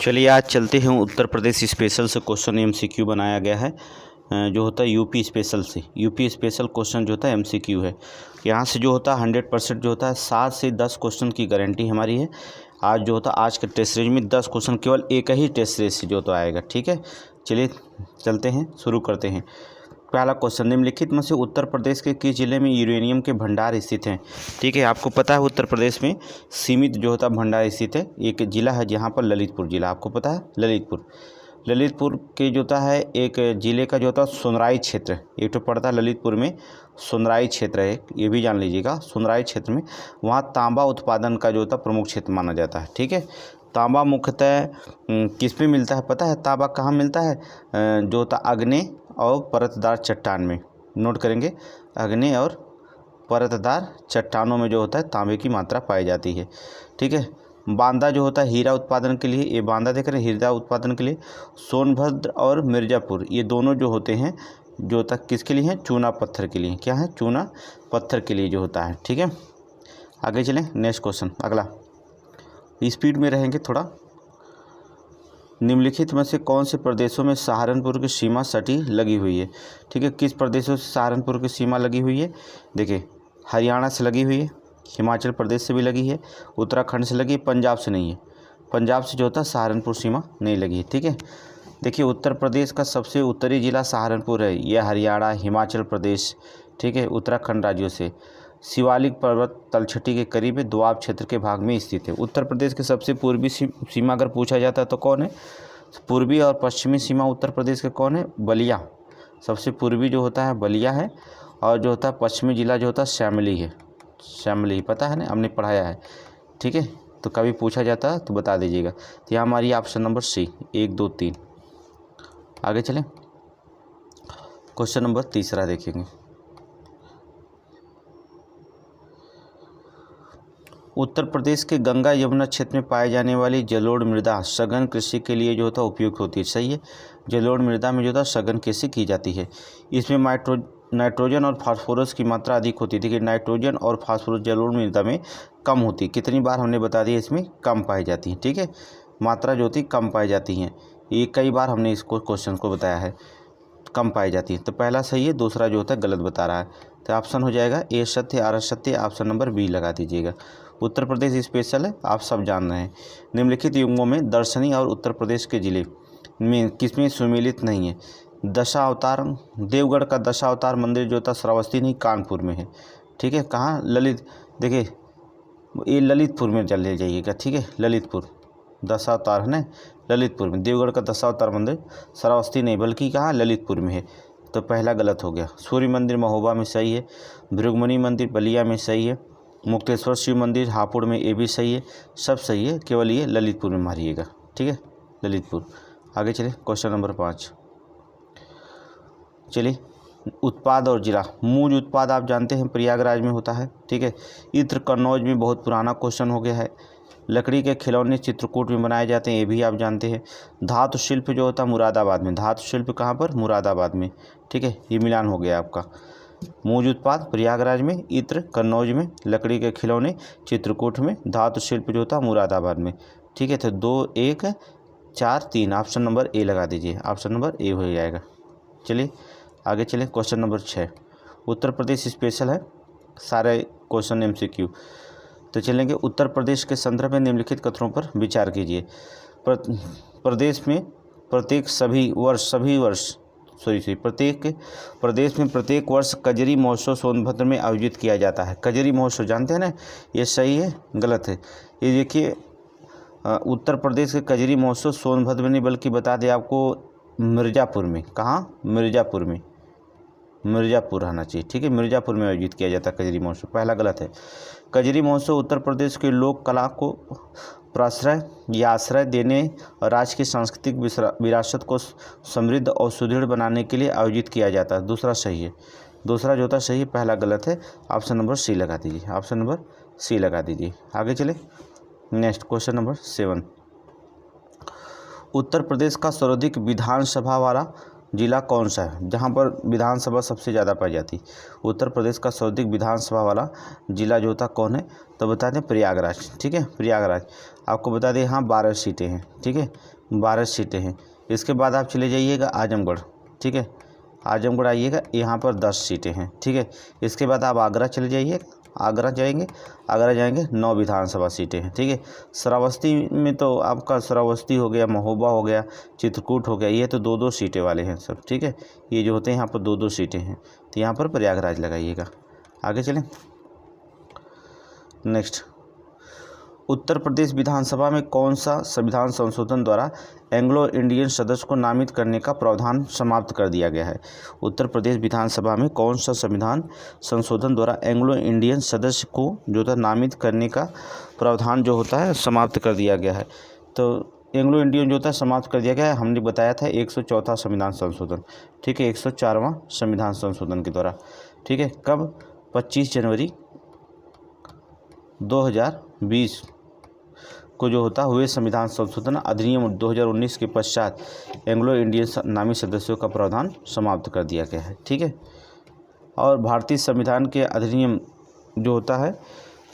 चलिए आज चलते हैं उत्तर प्रदेश स्पेशल से क्वेश्चन एमसीक्यू बनाया गया है जो होता है यूपी स्पेशल से। यूपी स्पेशल क्वेश्चन जो होता है एमसीक्यू है। यहाँ से जो होता है 100% जो होता है 7 से 10 क्वेश्चन की गारंटी हमारी है। आज जो होता है आज के टेस्ट सीरीज में 10 क्वेश्चन केवल एक ही टेस्ट सीरीज से जो तो आएगा। ठीक है, चलिए चलते हैं, शुरू करते हैं। पहला क्वेश्चन, निम्नलिखित में से उत्तर प्रदेश के किस जिले में यूरेनियम के भंडार स्थित हैं। ठीक है, आपको पता है उत्तर प्रदेश में सीमित जो होता है भंडार स्थित है। एक जिला है जहाँ पर ललितपुर जिला, आपको पता है ललितपुर के जो होता है एक जिले का जो होता है सुनराई क्षेत्र, एक तो पड़ता है ललितपुर में सुनराई क्षेत्र है, ये भी जान लीजिएगा। सुनराई क्षेत्र में वहाँ तांबा उत्पादन का जो होता है प्रमुख क्षेत्र माना जाता है। ठीक है, तांबा मुख्यतः किस में मिलता है पता है? तांबा कहाँ मिलता है? जो होता है आग्नेय और परतदार चट्टान में। नोट करेंगे, आग्नेय और परतदार चट्टानों में जो होता है तांबे की मात्रा पाई जाती है। ठीक है, बांदा जो होता है हीरा उत्पादन के लिए, ये बांदा देख रहे हैं हीरा उत्पादन के लिए। सोनभद्र और मिर्ज़ापुर ये दोनों जो होते हैं जो होता है किसके लिए हैं? चूना पत्थर के लिए। क्या है? चूना पत्थर के लिए जो होता है। ठीक है, आगे चलें, नेक्स्ट क्वेश्चन अगला। स्पीड में रहेंगे थोड़ा। निम्नलिखित में से कौन से प्रदेशों में सहारनपुर की सीमा सटी लगी हुई है? ठीक है, किस प्रदेशों से सहारनपुर की सीमा लगी हुई है? देखिए, हरियाणा से लगी हुई है, हिमाचल प्रदेश से भी लगी है, उत्तराखंड से लगी है, पंजाब से नहीं है। पंजाब से जो होता है सहारनपुर सीमा नहीं लगी है। ठीक है, देखिए उत्तर प्रदेश का सबसे उत्तरी जिला सहारनपुर है। यह हरियाणा, हिमाचल प्रदेश, ठीक है, उत्तराखंड राज्यों से शिवालिक पर्वत तलछटी के करीब दोआब क्षेत्र के भाग में स्थित है। उत्तर प्रदेश के सबसे पूर्वी सीमा अगर पूछा जाता है तो कौन है? पूर्वी और पश्चिमी सीमा उत्तर प्रदेश के कौन है? बलिया। सबसे पूर्वी जो होता है बलिया है, और जो होता है पश्चिमी जिला जो होता है शामली है। शामली पता है ना, हमने पढ़ाया है। ठीक है, तो कभी पूछा जाता है तो बता दीजिएगा। तो यहाँ हमारी ऑप्शन नंबर सी 1 2 3। आगे चलें, क्वेश्चन नंबर तीसरा देखेंगे। उत्तर प्रदेश के गंगा यमुना क्षेत्र में पाए जाने वाली जलोढ़ मृदा सघन कृषि के लिए जो होता है उपयुक्त होती है। सही है, जलोढ़ मृदा में जो होता है सघन कृषि की जाती है। इसमें नाइट्रोजन और फास्फोरस की मात्रा अधिक होती है। देखिए, नाइट्रोजन और फास्फोरस जलोढ़ मृदा में कम होती है। कितनी बार हमने बता दिया, इसमें कम पाई जाती है। ठीक है, मात्रा जो होती है कम पाई जाती हैं। ये कई बार हमने इसको क्वेश्चन को बताया है, कम पाई जाती है। तो पहला सही है, दूसरा जो होता है गलत बता रहा है। तो ऑप्शन हो जाएगा ए सत्य, आर सत्य, ऑप्शन नंबर बी लगा दीजिएगा। उत्तर प्रदेश स्पेशल है, आप सब जान रहे हैं। निम्नलिखित युगों में दर्शनी और उत्तर प्रदेश के जिले में किसमें सुमेलित नहीं है? दशावतार, देवगढ़ का दशावतार मंदिर जो था श्रावस्ती नहीं कानपुर में है। ठीक है, कहाँ? ललित, देखिए ये ललितपुर में चले जाइएगा। ठीक है, ललितपुर दशावतार है ना, ललितपुर में। देवगढ़ का दशावतार मंदिर श्रावस्ती नहीं बल्कि कहाँ? ललितपुर में है। तो पहला गलत हो गया। सूर्य मंदिर महोबा में सही है, भृगुमुनि मंदिर बलिया में सही है, मुक्तेश्वर शिव मंदिर हापुड़ में, ये भी सही है, सब सही है, केवल ये ललितपुर में मारिएगा। ठीक है, ललितपुर। आगे चलिए, क्वेश्चन नंबर 5। चलिए, उत्पाद और जिला। मूज उत्पाद आप जानते हैं प्रयागराज में होता है। ठीक है, इत्र कन्नौज में बहुत पुराना क्वेश्चन हो गया है। लकड़ी के खिलौने चित्रकूट में बनाए जाते हैं, ये भी आप जानते हैं। धातु शिल्प जो होता है मुरादाबाद में। धातु शिल्प कहाँ पर? मुरादाबाद में। ठीक है, ये मिलान हो गया आपका। मूज उत्पाद प्रयागराज में, इत्र कन्नौज में, लकड़ी के खिलौने चित्रकूट में, धातु शिल्प जो होता है मुरादाबाद में। ठीक है, तो 2 1 4 3 ऑप्शन नंबर ए लगा दीजिए, ऑप्शन नंबर ए हो जाएगा। चलिए आगे चलें, question number 6। Uttar Pradesh special है, सारे क्वेश्चन एमसीक्यू। तो चलेंगे, उत्तर प्रदेश के संदर्भ में निम्नलिखित कथनों पर विचार कीजिए। प्रदेश में प्रत्येक प्रदेश में प्रत्येक वर्ष कजरी महोत्सव सोनभद्र में आयोजित किया जाता है। कजरी महोत्सव जानते हैं ना, ये सही है गलत है? ये देखिए, उत्तर प्रदेश के कजरी महोत्सव सोनभद्र में नहीं बल्कि बता दें आपको मिर्ज़ापुर में। कहाँ? मिर्ज़ापुर में, मिर्ज़ापुर रहना चाहिए। ठीक है, मिर्ज़ापुर में आयोजित किया जाता है कजरी महोत्सव, पहला गलत है। कजरी महोत्सव उत्तर प्रदेश के लोक कला को प्रश्रय या आश्रय देने और राज्य की सांस्कृतिक विरासत को समृद्ध और सुदृढ़ बनाने के लिए आयोजित किया जाता है। दूसरा सही है, दूसरा जो होता है सही है, पहला गलत है। ऑप्शन नंबर सी लगा दीजिए, ऑप्शन नंबर सी लगा दीजिए। आगे चले, next question number 7। Uttar Pradesh का सर्वाधिक विधानसभा वाला जिला कौन सा है जहाँ पर विधानसभा सबसे ज़्यादा पाई जाती है? उत्तर प्रदेश का सर्वाधिक विधानसभा वाला जिला जो होता कौन है? तो बता दें प्रयागराज। ठीक है, प्रयागराज। आपको बता दें यहाँ 12 सीटें हैं। ठीक है, 12 सीटें हैं। इसके बाद आप चले जाइएगा आजमगढ़। ठीक है, आजमगढ़ आइएगा, यहाँ पर 10 सीटें हैं। ठीक है, इसके बाद आप आगरा चले जाइए, आगरा जाएंगे, 9 विधानसभा सीटें हैं। ठीक है, श्रावस्ती में तो आपका श्रावस्ती हो गया, महोबा हो गया, चित्रकूट हो गया, ये तो 2-2 सीटें वाले हैं सब। ठीक है, ये जो होते हैं यहाँ पर 2-2 सीटें हैं, तो यहाँ पर प्रयागराज लगाइएगा। आगे चलें। नेक्स्ट, उत्तर प्रदेश विधानसभा में कौन सा संविधान संशोधन द्वारा एंग्लो इंडियन सदस्य को नामित करने का प्रावधान समाप्त कर दिया गया है? उत्तर प्रदेश विधानसभा में कौन सा संविधान संशोधन द्वारा एंग्लो इंडियन सदस्य को जो था नामित करने का प्रावधान जो होता है समाप्त कर दिया गया है? तो एंग्लो इंडियन जो होता है समाप्त कर दिया गया है, हमने बताया था 104वां संविधान संशोधन। ठीक है, 104वां संविधान संशोधन के द्वारा। ठीक है, कब? 25 जनवरी 2020 को जो होता हुए संविधान संशोधन अधिनियम 2019 के पश्चात एंग्लो इंडियन नामी सदस्यों का प्रावधान समाप्त कर दिया गया है। ठीक है, और भारतीय संविधान के अधिनियम जो होता है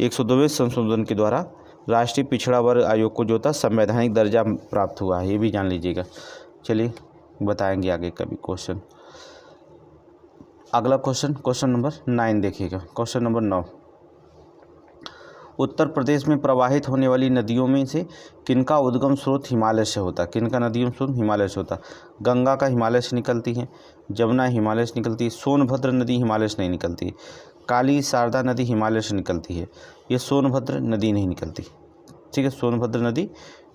102वें संशोधन के द्वारा राष्ट्रीय पिछड़ा वर्ग आयोग को जो होता संवैधानिक दर्जा प्राप्त हुआ है, ये भी जान लीजिएगा। चलिए बताएंगे आगे कभी क्वेश्चन। अगला क्वेश्चन नंबर 9 देखिएगा। क्वेश्चन नंबर 9, उत्तर प्रदेश में प्रवाहित होने वाली नदियों में से किनका उद्गम स्रोत हिमालय से होता? किनका नदियों स्रोत हिमालय से होता? गंगा का हिमालय से निकलती है, जमुना हिमालय से निकलती है, सोनभद्र नदी हिमालय से नहीं निकलती है, काली शारदा नदी हिमालय से निकलती है, ये सोनभद्र नदी नहीं निकलती। ठीक है, सोनभद्र नदी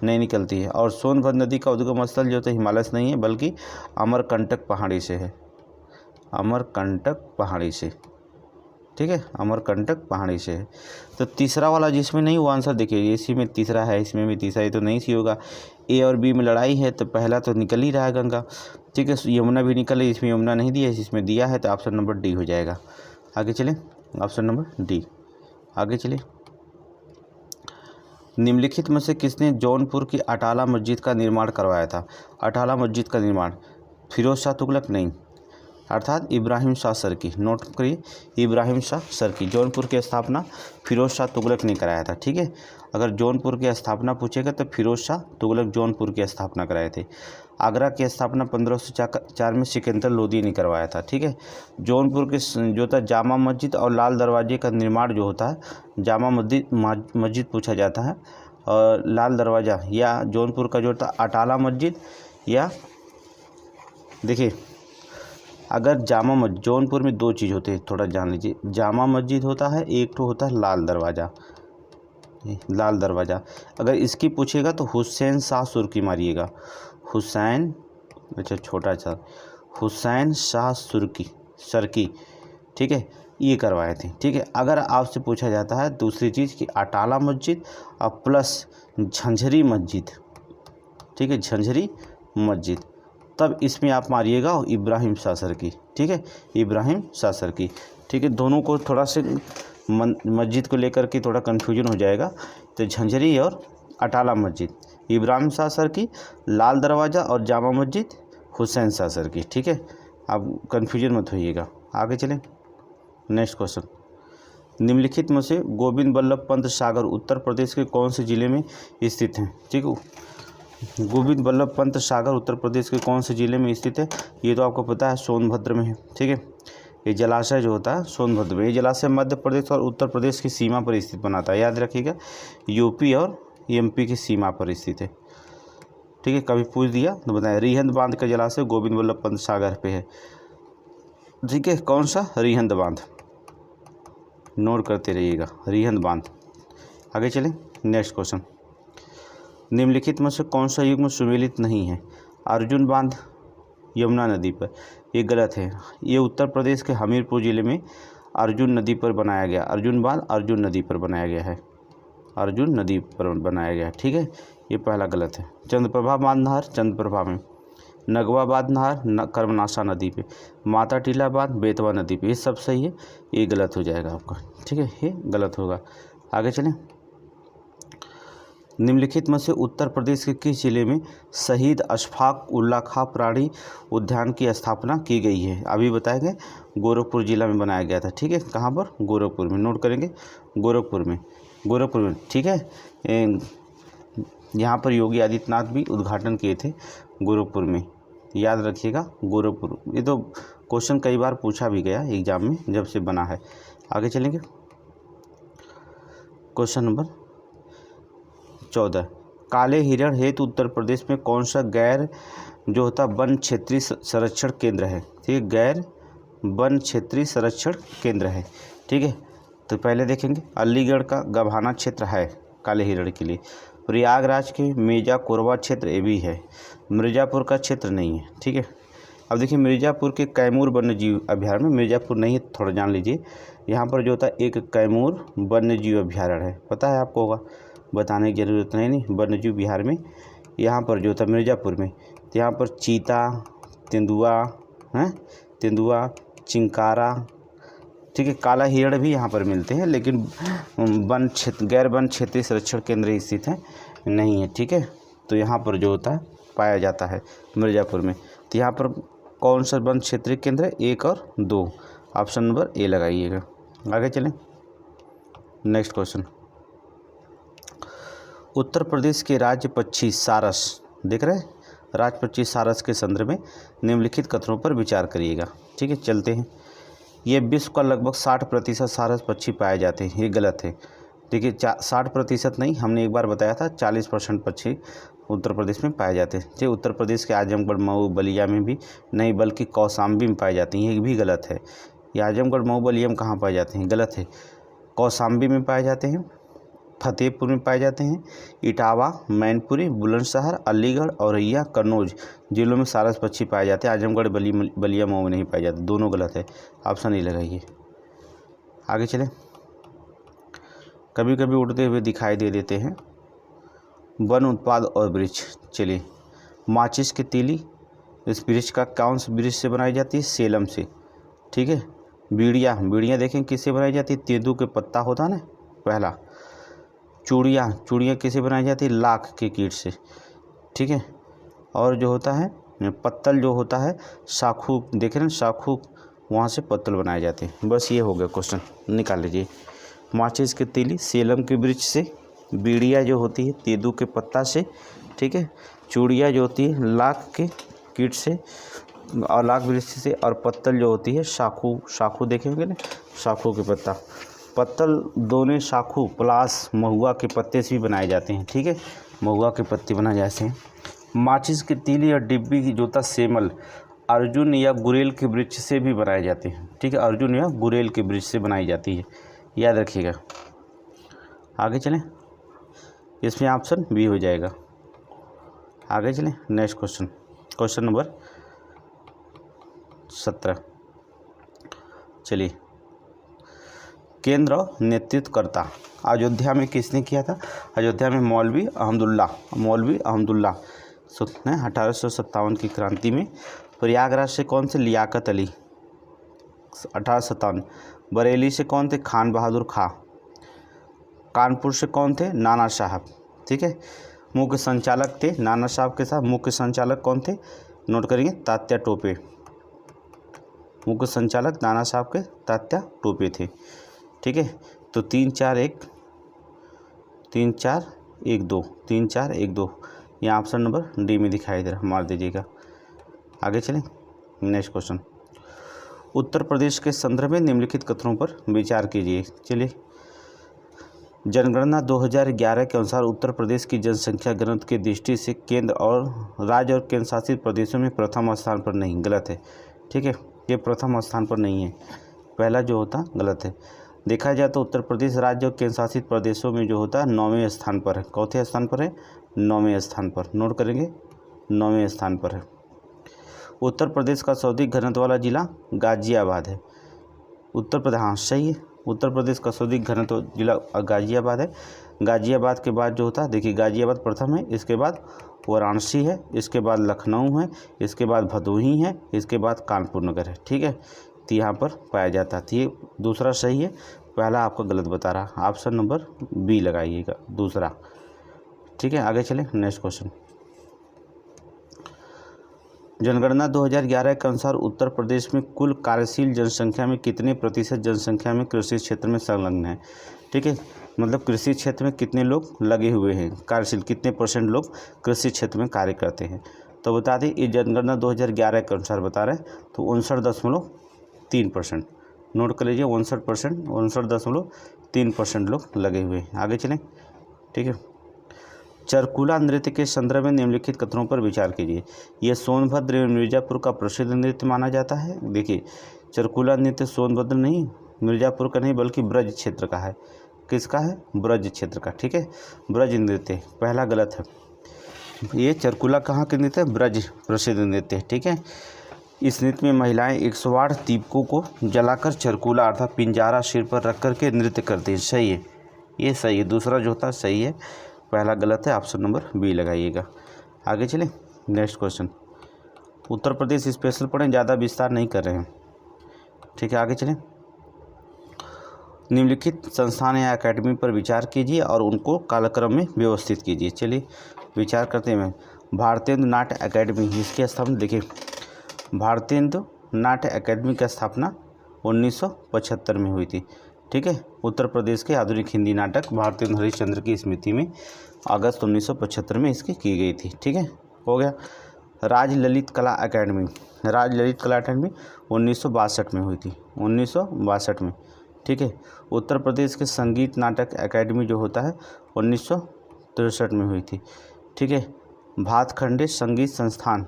नहीं निकलती है। और सोनभद्र नदी का उद्गम स्थल जो है हिमालय से नहीं है बल्कि अमरकंटक पहाड़ी से है, अमरकंटक पहाड़ी से। ठीक है, अमरकंटक पहाड़ी से है। तो तीसरा वाला जिसमें नहीं वो आंसर देखिए, इसी में तीसरा है, इसमें भी तीसरा, ये तो नहीं सी होगा। ए और बी में लड़ाई है तो पहला तो निकल ही रहा है गंगा। ठीक है, यमुना भी निकल रही, इसमें यमुना नहीं दिया है, इसमें दिया है, तो ऑप्शन नंबर डी हो जाएगा। आगे चलें, ऑप्शन नंबर डी। आगे चलिए, निम्नलिखित में से किसने जौनपुर की अटाला मस्जिद का निर्माण करवाया था? अटाला मस्जिद का निर्माण फिरोज शाह तुगलक नहीं, अर्थात इब्राहिम शाह सरकी। नोट करिए, इब्राहिम शाह सरकी। जौनपुर की स्थापना फिरोज शाह तुगलक ने कराया था। ठीक है, अगर जौनपुर की स्थापना पूछेगा तो फिरोज शाह तुगलक जौनपुर की स्थापना कराए थे। आगरा की स्थापना 1504 में सिकंदर लोदी ने करवाया था। ठीक है, जौनपुर के जो था जामा मस्जिद और लाल दरवाजे का निर्माण जो होता है, जामा मस्जिद पूछा जाता है, और लाल दरवाज़ा या जौनपुर का जो था अटाला मस्जिद, या देखिए अगर जामा मस्जिद, जौनपुर में 2 चीज़ होते हैं, थोड़ा जान लीजिए। जामा मस्जिद होता है, एक तो होता है लाल दरवाज़ा, लाल दरवाज़ा। अगर इसकी पूछेगा तो हुसैन शाह सुर्की मारिएगा, हुसैन, अच्छा छोटा सा, हुसैन शाह सरकी। ठीक है, ये करवाए थे। ठीक है, अगर आपसे पूछा जाता है दूसरी चीज़ कि अटाला मस्जिद और प्लस झंझरी मस्जिद, ठीक है, झंझरी मस्जिद, तब इसमें आप मारिएगा इब्राहिम शाह सरकी। ठीक है, इब्राहिम शाह सरकी। ठीक है, दोनों को थोड़ा से मस्जिद को लेकर के थोड़ा कन्फ्यूजन हो जाएगा, तो झंझरी और अटाला मस्जिद, इब्राहिम शाह सरकी, लाल दरवाज़ा और जामा मस्जिद हुसैन शाह सरकी। ठीक है, आप कन्फ्यूजन मत होइएगा। आगे चलें, नेक्स्ट क्वेश्चन, निम्नलिखित में से गोविंद बल्लभ पंत सागर उत्तर प्रदेश के कौन से ज़िले में स्थित हैं? ठीक है, गोविंद बल्लभ पंत सागर उत्तर प्रदेश के कौन से ज़िले में स्थित है? ये तो आपको पता है सोनभद्र में है। ठीक है, ये जलाशय जो होता है सोनभद्र में, ये जलाशय मध्य प्रदेश और उत्तर प्रदेश की सीमा पर स्थित बनाता है, याद रखिएगा, यूपी और एमपी की सीमा पर स्थित है। ठीक है, कभी पूछ दिया तो बताएं। रिहंद बांध का जलाशय गोविंद बल्लभ पंत सागर पे है। ठीक है, कौन सा? रिहंद बांध, नोट करते रहिएगा, रिहंद बांध। आगे चलें, नेक्स्ट क्वेश्चन, निम्नलिखित में से कौन सा युग्म सुमेलित नहीं है? अर्जुन बांध यमुना नदी पर, ये गलत है। ये उत्तर प्रदेश के हमीरपुर ज़िले में अर्जुन नदी पर बनाया गया, अर्जुन बांध अर्जुन नदी पर बनाया गया है, अर्जुन नदी पर बनाया गया है। ठीक है, ये पहला गलत है। चंद्रप्रभा बांध नहर चंद्रप्रभा में, नगवा बांध नहर कर्मनाशा नदी पे, माता टीला बांध बेतवा नदी पे, ये सब सही है, ये गलत हो जाएगा आपका। ठीक है, ये गलत होगा। आगे चलें, निम्नलिखित में से उत्तर प्रदेश के किस जिले में शहीद अशफाक उल्ला खां प्राणी उद्यान की स्थापना की गई है? अभी बताएंगे, गोरखपुर जिला में बनाया गया था। ठीक है, कहाँ पर? गोरखपुर में। नोट करेंगे, गोरखपुर में। ठीक है, यहाँ पर योगी आदित्यनाथ भी उद्घाटन किए थे गोरखपुर में, याद रखिएगा, गोरखपुर। ये तो क्वेश्चन कई बार पूछा भी गया एग्जाम में जब से बना है। आगे चलेंगे, क्वेश्चन नंबर 14, काले हिरण हेतु उत्तर प्रदेश में कौन सा गैर जो होता वन क्षेत्रीय संरक्षण केंद्र है? ठीक है, गैर वन क्षेत्रीय संरक्षण केंद्र है। ठीक है, तो पहले देखेंगे, अलीगढ़ का गभाना क्षेत्र है काले हिरण के लिए, प्रयागराज के मेजा कोरबा क्षेत्र ये भी है, मिर्ज़ापुर का क्षेत्र नहीं है। ठीक है, अब देखिए मिर्ज़ापुर के कैमूर वन्यजीव अभ्यारण्य में, मिर्ज़ापुर नहीं है, थोड़ा जान लीजिए, यहाँ पर जो होता है एक कैमूर वन्यजीव अभ्यारण्य है, पता है आपको, होगा, बताने की ज़रूरत नहीं, वन्यजीव विहार में यहाँ पर जो होता है मिर्ज़ापुर में, तो यहाँ पर चीता, तेंदुआ, चिंकारा, ठीक है, काला हिरण भी यहाँ पर मिलते हैं, लेकिन वन क्षेत्र, गैर वन क्षेत्रीय संरक्षण केंद्र स्थित है नहीं है। ठीक है, तो यहाँ पर जो होता है पाया जाता है मिर्ज़ापुर में। तो यहाँ पर कौन सा वन क्षेत्रीय केंद्र है? 1 और 2, ऑप्शन नंबर ए लगाइएगा। आगे चलें, नेक्स्ट क्वेश्चन, उत्तर प्रदेश के राज्य पक्षी सारस, देख रहे हैं, राज्य पक्षी सारस के संदर्भ में निम्नलिखित कथनों पर विचार करिएगा। ठीक है, चलते हैं, ये विश्व का लगभग 60% सारस पक्षी पाए जाते हैं, ये गलत है। देखिए 60% नहीं, हमने एक बार बताया था 40% पक्षी उत्तर प्रदेश में पाए जाते हैं। ठीक, उत्तर प्रदेश के आजमगढ़, मऊ, बलिया में भी नहीं, बल्कि कौशाम्बी में पाए जाती हैं, ये भी गलत है। ये आजमगढ़, मऊ, बलिया में कहाँ पाए जाते हैं? गलत है, कौशाम्बी में पाए जाते हैं, फतेहपुर में पाए जाते हैं, इटावा, मैनपुरी, बुलंदशहर, अलीगढ़, औरैया, कन्नौज जिलों में सारस पक्षी पाए जाते हैं। आजमगढ़, बलिया, मऊ में नहीं पाए जाते, दोनों गलत है, ऑप्शन नहीं लगाइए। आगे चलें, कभी कभी उड़ते हुए दिखाई दे देते हैं वन उत्पाद और वृक्ष। चलिए, माचिस की तीली इस वृक्ष का कौन से वृक्ष से बनाई जाती है? सेलम से। ठीक है, बीड़ियाँ देखें किससे बनाई जाती है? तेंदू के पत्ता होता है ना पहला। चूड़ियाँ किससे बनाई जाती है? लाख के कीट से। ठीक है, और जो होता है पत्तल, जो होता है शाखू, देख रहे हैं शाखू, वहाँ से पत्तल बनाए जाते हैं। बस ये हो गया क्वेश्चन, निकाल लीजिए। माचिस की तीली सेलम के वृक्ष से, बीड़िया जो होती है तेंदू के पत्ता से। ठीक है, चूड़ियाँ जो होती है लाख के कीट से और लाख वृक्ष से, और पत्तल जो होती है शाखू देखेंगे ना, शाखू के पत्ता, पत्तल दोनों शाखू प्लस महुआ के पत्ते से भी बनाए जाते हैं। ठीक है, महुआ के पत्ते बनाए जाते हैं। माचिस की तीली और डिब्बी की जोता सेमल अर्जुन या गुरेल के वृक्ष से भी बनाए जाते हैं। ठीक है, अर्जुन या गुरेल के वृक्ष से बनाई जाती है, याद रखिएगा। आगे चलें, इसमें ऑप्शन बी हो जाएगा। आगे चलें, नेक्स्ट क्वेश्चन, क्वेश्चन नंबर 17। चलिए, केंद्र नेतृत्वकर्ता अयोध्या में किसने किया था? अयोध्या में मौलवी अहमदुल्ला 1857 की क्रांति में। प्रयागराज से कौन से? लियाकत अली 1857। बरेली से कौन थे? खान बहादुर खां। कानपुर से कौन थे? नाना साहब। ठीक है, मुख्य संचालक थे नाना साहब के साथ, मुख्य संचालक कौन थे? नोट करेंगे, तात्या टोपे। मुख्य संचालक नाना साहब के तात्या टोपे थे। ठीक है, तो 3-4-1-2 यहाँ ऑप्शन नंबर डी में दिखाई दे रहा, मार दीजिएगा। आगे चलें, नेक्स्ट क्वेश्चन, उत्तर प्रदेश के संदर्भ में निम्नलिखित कथनों पर विचार कीजिए। चलिए, जनगणना 2011 के अनुसार उत्तर प्रदेश की जनसंख्या घनत्व की दृष्टि से केंद्र और राज्य और केंद्र शासित प्रदेशों में प्रथम स्थान पर नहीं, गलत है। ठीक है, ये प्रथम स्थान पर नहीं है, पहला जो होता गलत है। देखा जाए तो उत्तर प्रदेश राज्य और केंद्र शासित प्रदेशों में जो होता है 9वें स्थान पर है। चौथे स्थान पर है? 9वें स्थान पर, नोट करेंगे, 9वें स्थान पर है। उत्तर प्रदेश का सर्वाधिक घनत्व वाला जिला गाजियाबाद है। उत्तर प्रदेश, हाँ सही है, उत्तर प्रदेश का सर्वाधिक घनत्व जिला गाजियाबाद है। गाजियाबाद के बाद जो होता है, देखिए गाजियाबाद प्रथम है, इसके बाद वाराणसी है, इसके बाद लखनऊ है, इसके बाद भदोही है, इसके बाद कानपुर नगर है। ठीक है, तो यहाँ पर पाया जाता है। तो ये दूसरा सही है, पहला आपका गलत बता रहा, ऑप्शन नंबर बी लगाइएगा, दूसरा। ठीक है, आगे चलें। नेक्स्ट क्वेश्चन, जनगणना 2011 के अनुसार उत्तर प्रदेश में कुल कार्यशील जनसंख्या में कितने प्रतिशत जनसंख्या में कृषि क्षेत्र में संलग्न है। ठीक है, मतलब कृषि क्षेत्र में कितने लोग लगे हुए हैं, कार्यशील कितने परसेंट लोग कृषि क्षेत्र में कार्य करते हैं। तो बता दें ये जनगणना 2011 के अनुसार बता रहे हैं, तो 59.3%। नोट कर लीजिए, 59.3% लोग लगे हुए हैं। आगे चलें, ठीक है। चरकुला नृत्य के संदर्भ में निम्नलिखित कथनों पर विचार कीजिए। यह सोनभद्र एवं मिर्जापुर का प्रसिद्ध नृत्य माना जाता है। देखिए, चरकुला नृत्य सोनभद्र नहीं, मिर्जापुर का नहीं, बल्कि ब्रज क्षेत्र का है। किसका है? ब्रज क्षेत्र का। ठीक है, ब्रज नृत्य, पहला गलत है। ये चरकुला कहाँ के नृत्य? ब्रज प्रसिद्ध नृत्य है। ठीक है, इस नृत्य में महिलाएं 108 दीपकों को जलाकर चरकुला अर्थात पिंजारा सिर पर रख कर के नृत्य करती है। सही है, ये सही है। दूसरा जो होता है सही है, पहला गलत है। ऑप्शन नंबर बी लगाइएगा। आगे चलें, next question, Uttar Pradesh special पढ़ें, ज़्यादा विस्तार नहीं कर रहे हैं। ठीक है, आगे चलें। निम्नलिखित संस्थान या अकेडमी पर विचार कीजिए और उनको कालक्रम में व्यवस्थित कीजिए। चलिए विचार करते हैं। भारतेंदु नाट्य अकेडमी, इसकी स्थापना देखिए, भारतेंदु नाट्य अकेडमी की स्थापना 1975 में हुई थी। ठीक है, उत्तर प्रदेश के आधुनिक हिंदी नाटक भारतेंदु हरिश्चंद्र की स्मृति में अगस्त 1975 में इसकी की गई थी। ठीक है, हो गया। राज ललित कला अकेडमी, राज ललित कला अकेडमी 1962 में हुई थी, 1962 में। ठीक है, उत्तर प्रदेश के संगीत नाटक अकेडमी जो होता है 1963 में हुई थी। ठीक है, भातखंडे संगीत संस्थान,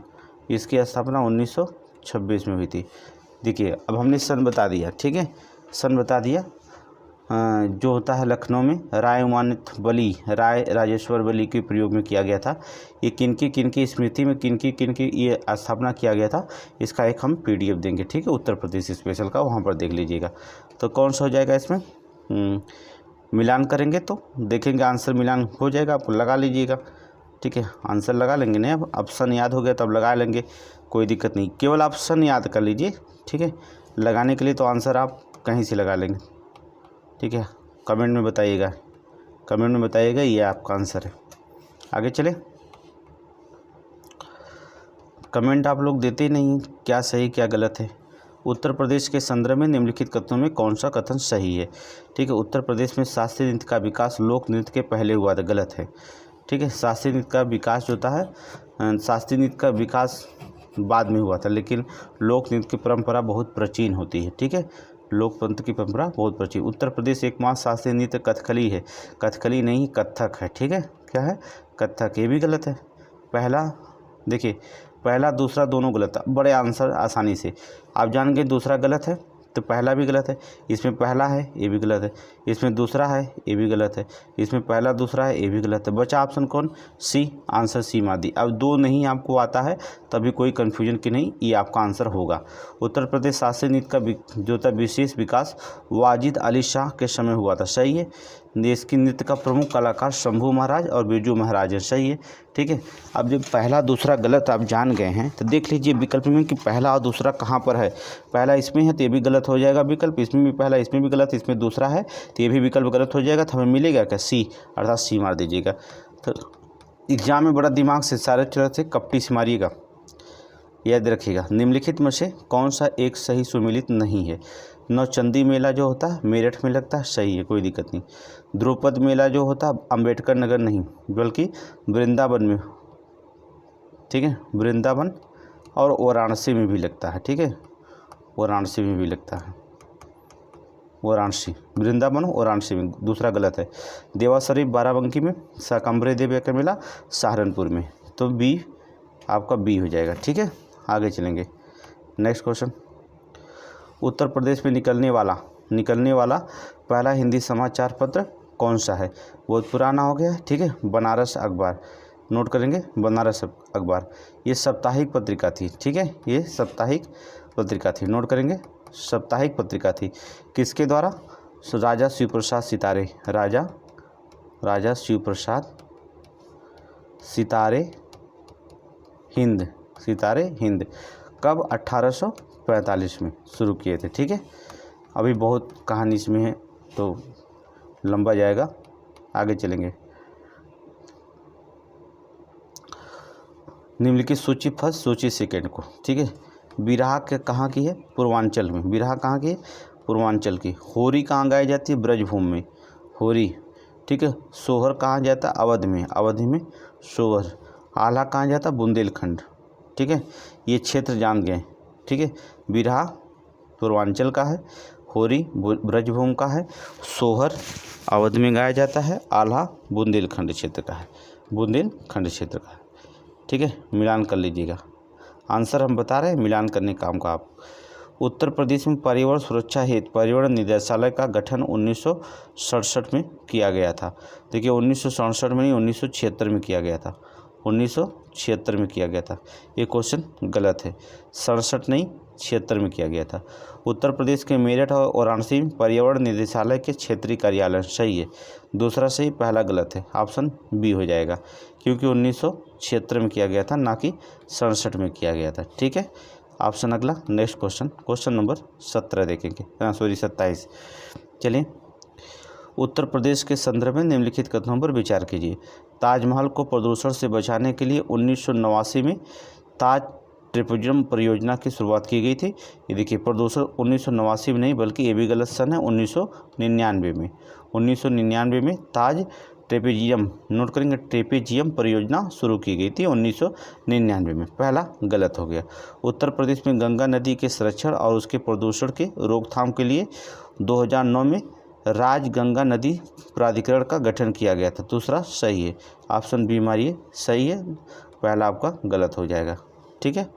इसकी स्थापना 1926 में हुई थी। देखिए, अब हमने सन बता दिया। ठीक है, सन बता दिया। जो होता है लखनऊ में राय उमानित बली, राय राजेश्वर बली के प्रयोग में किया गया था। ये किनकी स्मृति में किनकी ये स्थापना किया गया था, इसका एक हम PDF देंगे। ठीक है, उत्तर प्रदेश स्पेशल का, वहाँ पर देख लीजिएगा। तो कौन सा हो जाएगा इसमें? मिलान करेंगे तो देखेंगे आंसर मिलान हो जाएगा, आप लगा लीजिएगा। ठीक है, आंसर लगा लेंगे। नहीं, अब ऑप्शन याद हो गया तब लगा लेंगे, कोई दिक्कत नहीं। केवल ऑप्शन याद कर लीजिए। ठीक है, लगाने के लिए तो आंसर आप कहीं से लगा लेंगे। ठीक है, कमेंट में बताइएगा, कमेंट में बताइएगा ये आपका आंसर है। आगे चले, कमेंट आप लोग देते ही नहीं, क्या सही क्या गलत है। उत्तर प्रदेश के संदर्भ में निम्नलिखित कथनों में कौन सा कथन सही है। ठीक है, उत्तर प्रदेश में शास्त्रीय नृत्य का विकास लोक नृत्य के पहले हुआ था। गलत है। ठीक है, शास्त्रीय नृत्य का विकास जो होता है, शास्त्रीय नृत्य का विकास बाद में हुआ था, लेकिन लोक नृत्य की परंपरा बहुत प्राचीन होती है। ठीक है, लोक नृत्य की परंपरा बहुत प्राचीन। उत्तर प्रदेश एकमात्र शास्त्रीय नृत्य कथकली है। कथकली नहीं, कथक है। ठीक है, क्या है? कथक। ये भी गलत है। पहला देखिए, पहला दूसरा दोनों गलत है। बड़े आंसर आसानी से आप जान गए। दूसरा गलत है तो पहला भी गलत है। इसमें पहला है, ये भी गलत है। इसमें दूसरा है, ये भी गलत है। इसमें पहला दूसरा है, ये भी गलत है। बचा ऑप्शन कौन? सी। आंसर सी मादी। अब दो नहीं आपको आता है तभी कोई कन्फ्यूजन की नहीं, ये आपका आंसर होगा। उत्तर प्रदेश शास्त्रीय नृत्य का जो था विशेष विकास वाजिद अली शाह के समय हुआ था। सही है। देश की नृत्य का प्रमुख कलाकार शंभू महाराज और बिरजू महाराज है। सही है। ठीक है, अब जब पहला दूसरा गलत आप जान गए हैं तो देख लीजिए विकल्प में कि पहला और दूसरा कहाँ पर है। पहला इसमें है तो ये भी गलत हो जाएगा विकल्प, इसमें भी पहला, इसमें भी गलत, इसमें दूसरा है तो ये भी विकल्प गलत हो जाएगा। तो हमें मिलेगा क्या? सी, अर्थात सी मार दीजिएगा। तो एग्जाम में बड़ा दिमाग से सारे तरह से कपटी से मारिएगा, याद रखिएगा। निम्नलिखित में से कौन सा एक सही सुमेलित नहीं है? नौचंदी मेला जो होता है मेरठ में लगता है। सही है, कोई दिक्कत नहीं। द्रुपद मेला जो होता है अम्बेडकर नगर नहीं बल्कि वृंदावन में। ठीक है, वृंदावन और वाराणसी में भी लगता है। ठीक है, वाराणसी में भी लगता है। वाराणसी, वृंदावन वाराणसी में। दूसरा गलत है। देवा शरीफ बाराबंकी में, शाकंभरी देवी का मेला सहारनपुर में। तो बी आपका बी हो जाएगा। ठीक है, आगे चलेंगे। नेक्स्ट क्वेश्चन, उत्तर प्रदेश में निकलने वाला पहला हिंदी समाचार पत्र कौन सा है? बहुत पुराना हो गया। ठीक है, बनारस अखबार। नोट करेंगे, बनारस अखबार। ये साप्ताहिक पत्रिका थी। ठीक है, ये साप्ताहिक पत्रिका थी। नोट करेंगे, साप्ताहिक पत्रिका थी। किसके द्वारा? राजा शिवप्रसाद सितारे। राजा शिवप्रसाद सितारे हिंद, सितारे हिंद। कब? 1845 में शुरू किए थे। ठीक है, अभी बहुत कहानी इसमें है तो लंबा जाएगा, आगे चलेंगे। निम्नलिखित सूची फर्स्ट सूची सेकेंड को, ठीक है। बिरहा के कहाँ की है? पूर्वांचल में। बिरहा कहाँ की है? पूर्वांचल की। होरी कहाँ गाई जाती है? ब्रजभूमि में होरी, ठीक है। सोहर कहाँ जाता है? अवध में, अवधि में सोहर। आल्हा कहाँ जाता है? बुंदेलखंड, ठीक है। ये क्षेत्र जान गए, ठीक है। बिरहा पूर्वांचल का है, होरी ब्रजभूमि का है, सोहर अवध में गाया जाता है, आल्हा बुंदेलखंड क्षेत्र का है, बुंदेलखंड क्षेत्र का है, ठीक है। मिलान कर लीजिएगा। आंसर हम बता रहे हैं, मिलान करने काम का आप। उत्तर प्रदेश में पर्यावरण सुरक्षा हेतु पर्यावरण निदेशालय का गठन 1967 में किया गया था। देखिए 1967 में नहीं, 1976 में किया गया था, 1976 में किया गया था। ये क्वेश्चन गलत है, 67 नहीं 76 में किया गया था। उत्तर प्रदेश के मेरठ और वाराणसी में पर्यावरण निदेशालय के क्षेत्रीय कार्यालय, सही है। दूसरा सही, पहला गलत है, ऑप्शन बी हो जाएगा, क्योंकि 1976 में किया गया था, ना कि 67 में किया गया था, ठीक है। ऑप्शन अगला, नेक्स्ट क्वेश्चन, क्वेश्चन नंबर 17 देखेंगे, 27। चलिए, उत्तर प्रदेश के संदर्भ में निम्नलिखित कथनों पर विचार कीजिए। ताजमहल को प्रदूषण से बचाने के लिए 1989 में ताज ट्रिप्जम परियोजना की शुरुआत की गई थी। ये देखिए, प्रदूषण 1989 में नहीं, बल्कि ये भी गलत सन है, 1999 में। 1999 में ताज ट्रेपेजियम, नोट करेंगे, ट्रेपेजियम परियोजना शुरू की गई थी 1999 में, पहला गलत हो गया। उत्तर प्रदेश में गंगा नदी के संरक्षण और उसके प्रदूषण के रोकथाम के लिए 2009 में राजगंगा नदी प्राधिकरण का गठन किया गया था। दूसरा सही है, ऑप्शन बी मारिए, सही है, पहला आपका गलत हो जाएगा, ठीक है।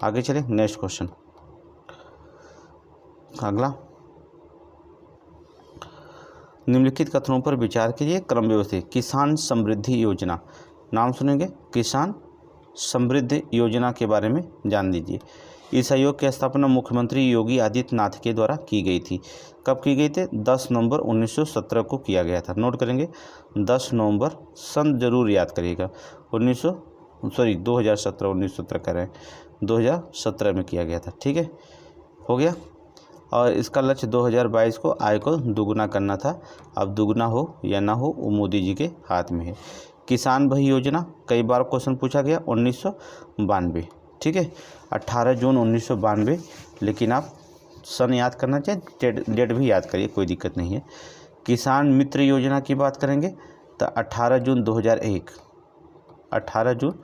आगे चलें, नेक्स्ट क्वेश्चन अगला। निम्नलिखित कथनों पर विचार कीजिए, क्रम व्यवस्थित। किसान समृद्धि योजना, नाम सुनेंगे, किसान समृद्धि योजना के बारे में जान लीजिए। इस आयोग की स्थापना मुख्यमंत्री योगी आदित्यनाथ के द्वारा की गई थी। कब की गई थी? 10 नवंबर 1917 को किया गया था। नोट करेंगे, 10 नवंबर, सन जरूर याद करिएगा, 2017 1917 कर रहे हैं, 2017 में किया गया था, ठीक है, हो गया। और इसका लक्ष्य 2022 को आय को दुगुना करना था। अब दुगुना हो या ना हो, वो मोदी जी के हाथ में है। किसान भाई योजना, कई बार क्वेश्चन पूछा गया, 1992, ठीक है, 18 जून 1992, लेकिन आप सन याद करना चाहिए, डेट भी याद करिए, कोई दिक्कत नहीं है। किसान मित्र योजना की बात करेंगे तो 18 जून 2001, 18 जून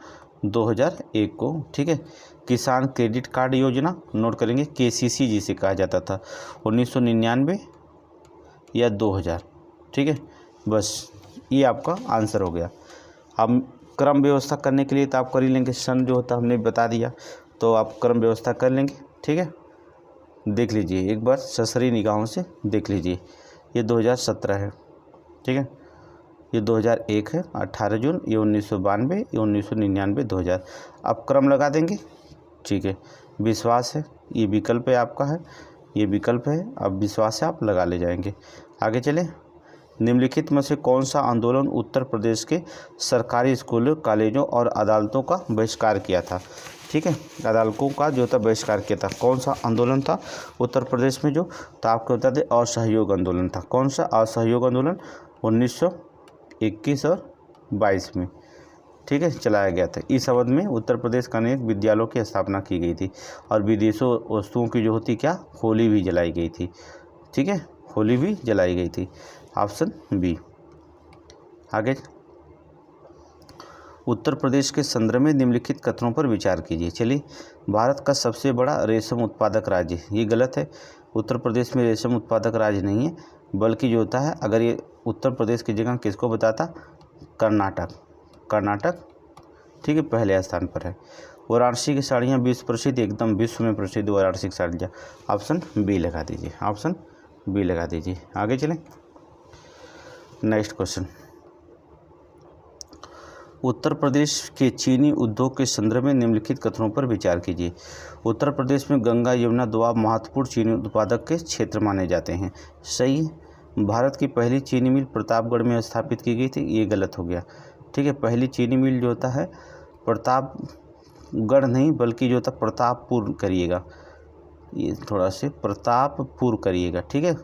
2001 को, ठीक है। किसान क्रेडिट कार्ड योजना, नोट करेंगे, KCC जिसे कहा जाता था, 1999 या 2000, ठीक है। बस ये आपका आंसर हो गया। अब क्रम व्यवस्था करने के लिए तो आप कर ही लेंगे, सन जो होता हमने बता दिया, तो आप क्रम व्यवस्था कर लेंगे, ठीक है। देख लीजिए एक बार ससरी निगाहों से देख लीजिए, ये 2017 है, ठीक है, ये 2001 है, 18 जून, ये 1992, ये 1999, 2000। अब क्रम लगा देंगे, ठीक है। विश्वास है, ये विकल्प है आपका, है ये विकल्प है, अब विश्वास से आप लगा ले जाएंगे। आगे चले, निम्नलिखित में से कौन सा आंदोलन उत्तर प्रदेश के सरकारी स्कूलों, कॉलेजों और अदालतों का बहिष्कार किया था? ठीक है, अदालतों का जो था बहिष्कार किया था, कौन सा आंदोलन था उत्तर प्रदेश में? जो तो आपको बता दें, असहयोग आंदोलन था। कौन सा असहयोग आंदोलन? 1921 और 22 में, ठीक है, चलाया गया था। इस अवधि में उत्तर प्रदेश के अनेक विद्यालयों की स्थापना की गई थी और विदेशों वस्तुओं की जो होती क्या, होली भी जलाई गई थी, ठीक है, होली भी जलाई गई थी, ऑप्शन बी। आगे, उत्तर प्रदेश के संदर्भ में निम्नलिखित कथनों पर विचार कीजिए। चलिए, भारत का सबसे बड़ा रेशम उत्पादक राज्य, ये गलत है, उत्तर प्रदेश में रेशम उत्पादक राज्य नहीं है, बल्कि जो होता है, अगर ये उत्तर प्रदेश की जगह किसको बताता, कर्नाटक, कर्नाटक, ठीक है, पहले स्थान पर है। वाराणसी की साड़ियाँ विश्व प्रसिद्ध, एकदम विश्व में प्रसिद्ध वाराणसी की साड़ियाँ, ऑप्शन बी लगा दीजिए, ऑप्शन बी लगा दीजिए। आगे चलें, नेक्स्ट क्वेश्चन, उत्तर प्रदेश के चीनी उद्योग के संदर्भ में निम्नलिखित कथनों पर विचार कीजिए। उत्तर प्रदेश में गंगा यमुना दोआब महत्वपूर्ण चीनी उत्पादक के क्षेत्र माने जाते हैं, सही है। भारत की पहली चीनी मिल प्रतापगढ़ में स्थापित की गई थी, ये गलत हो गया, ठीक है। पहली चीनी मिल जो होता है प्रतापगढ़ नहीं, बल्कि जो होता प्रतापपुर करिएगा, ये थोड़ा से प्रतापपुर करिएगा, ठीक है,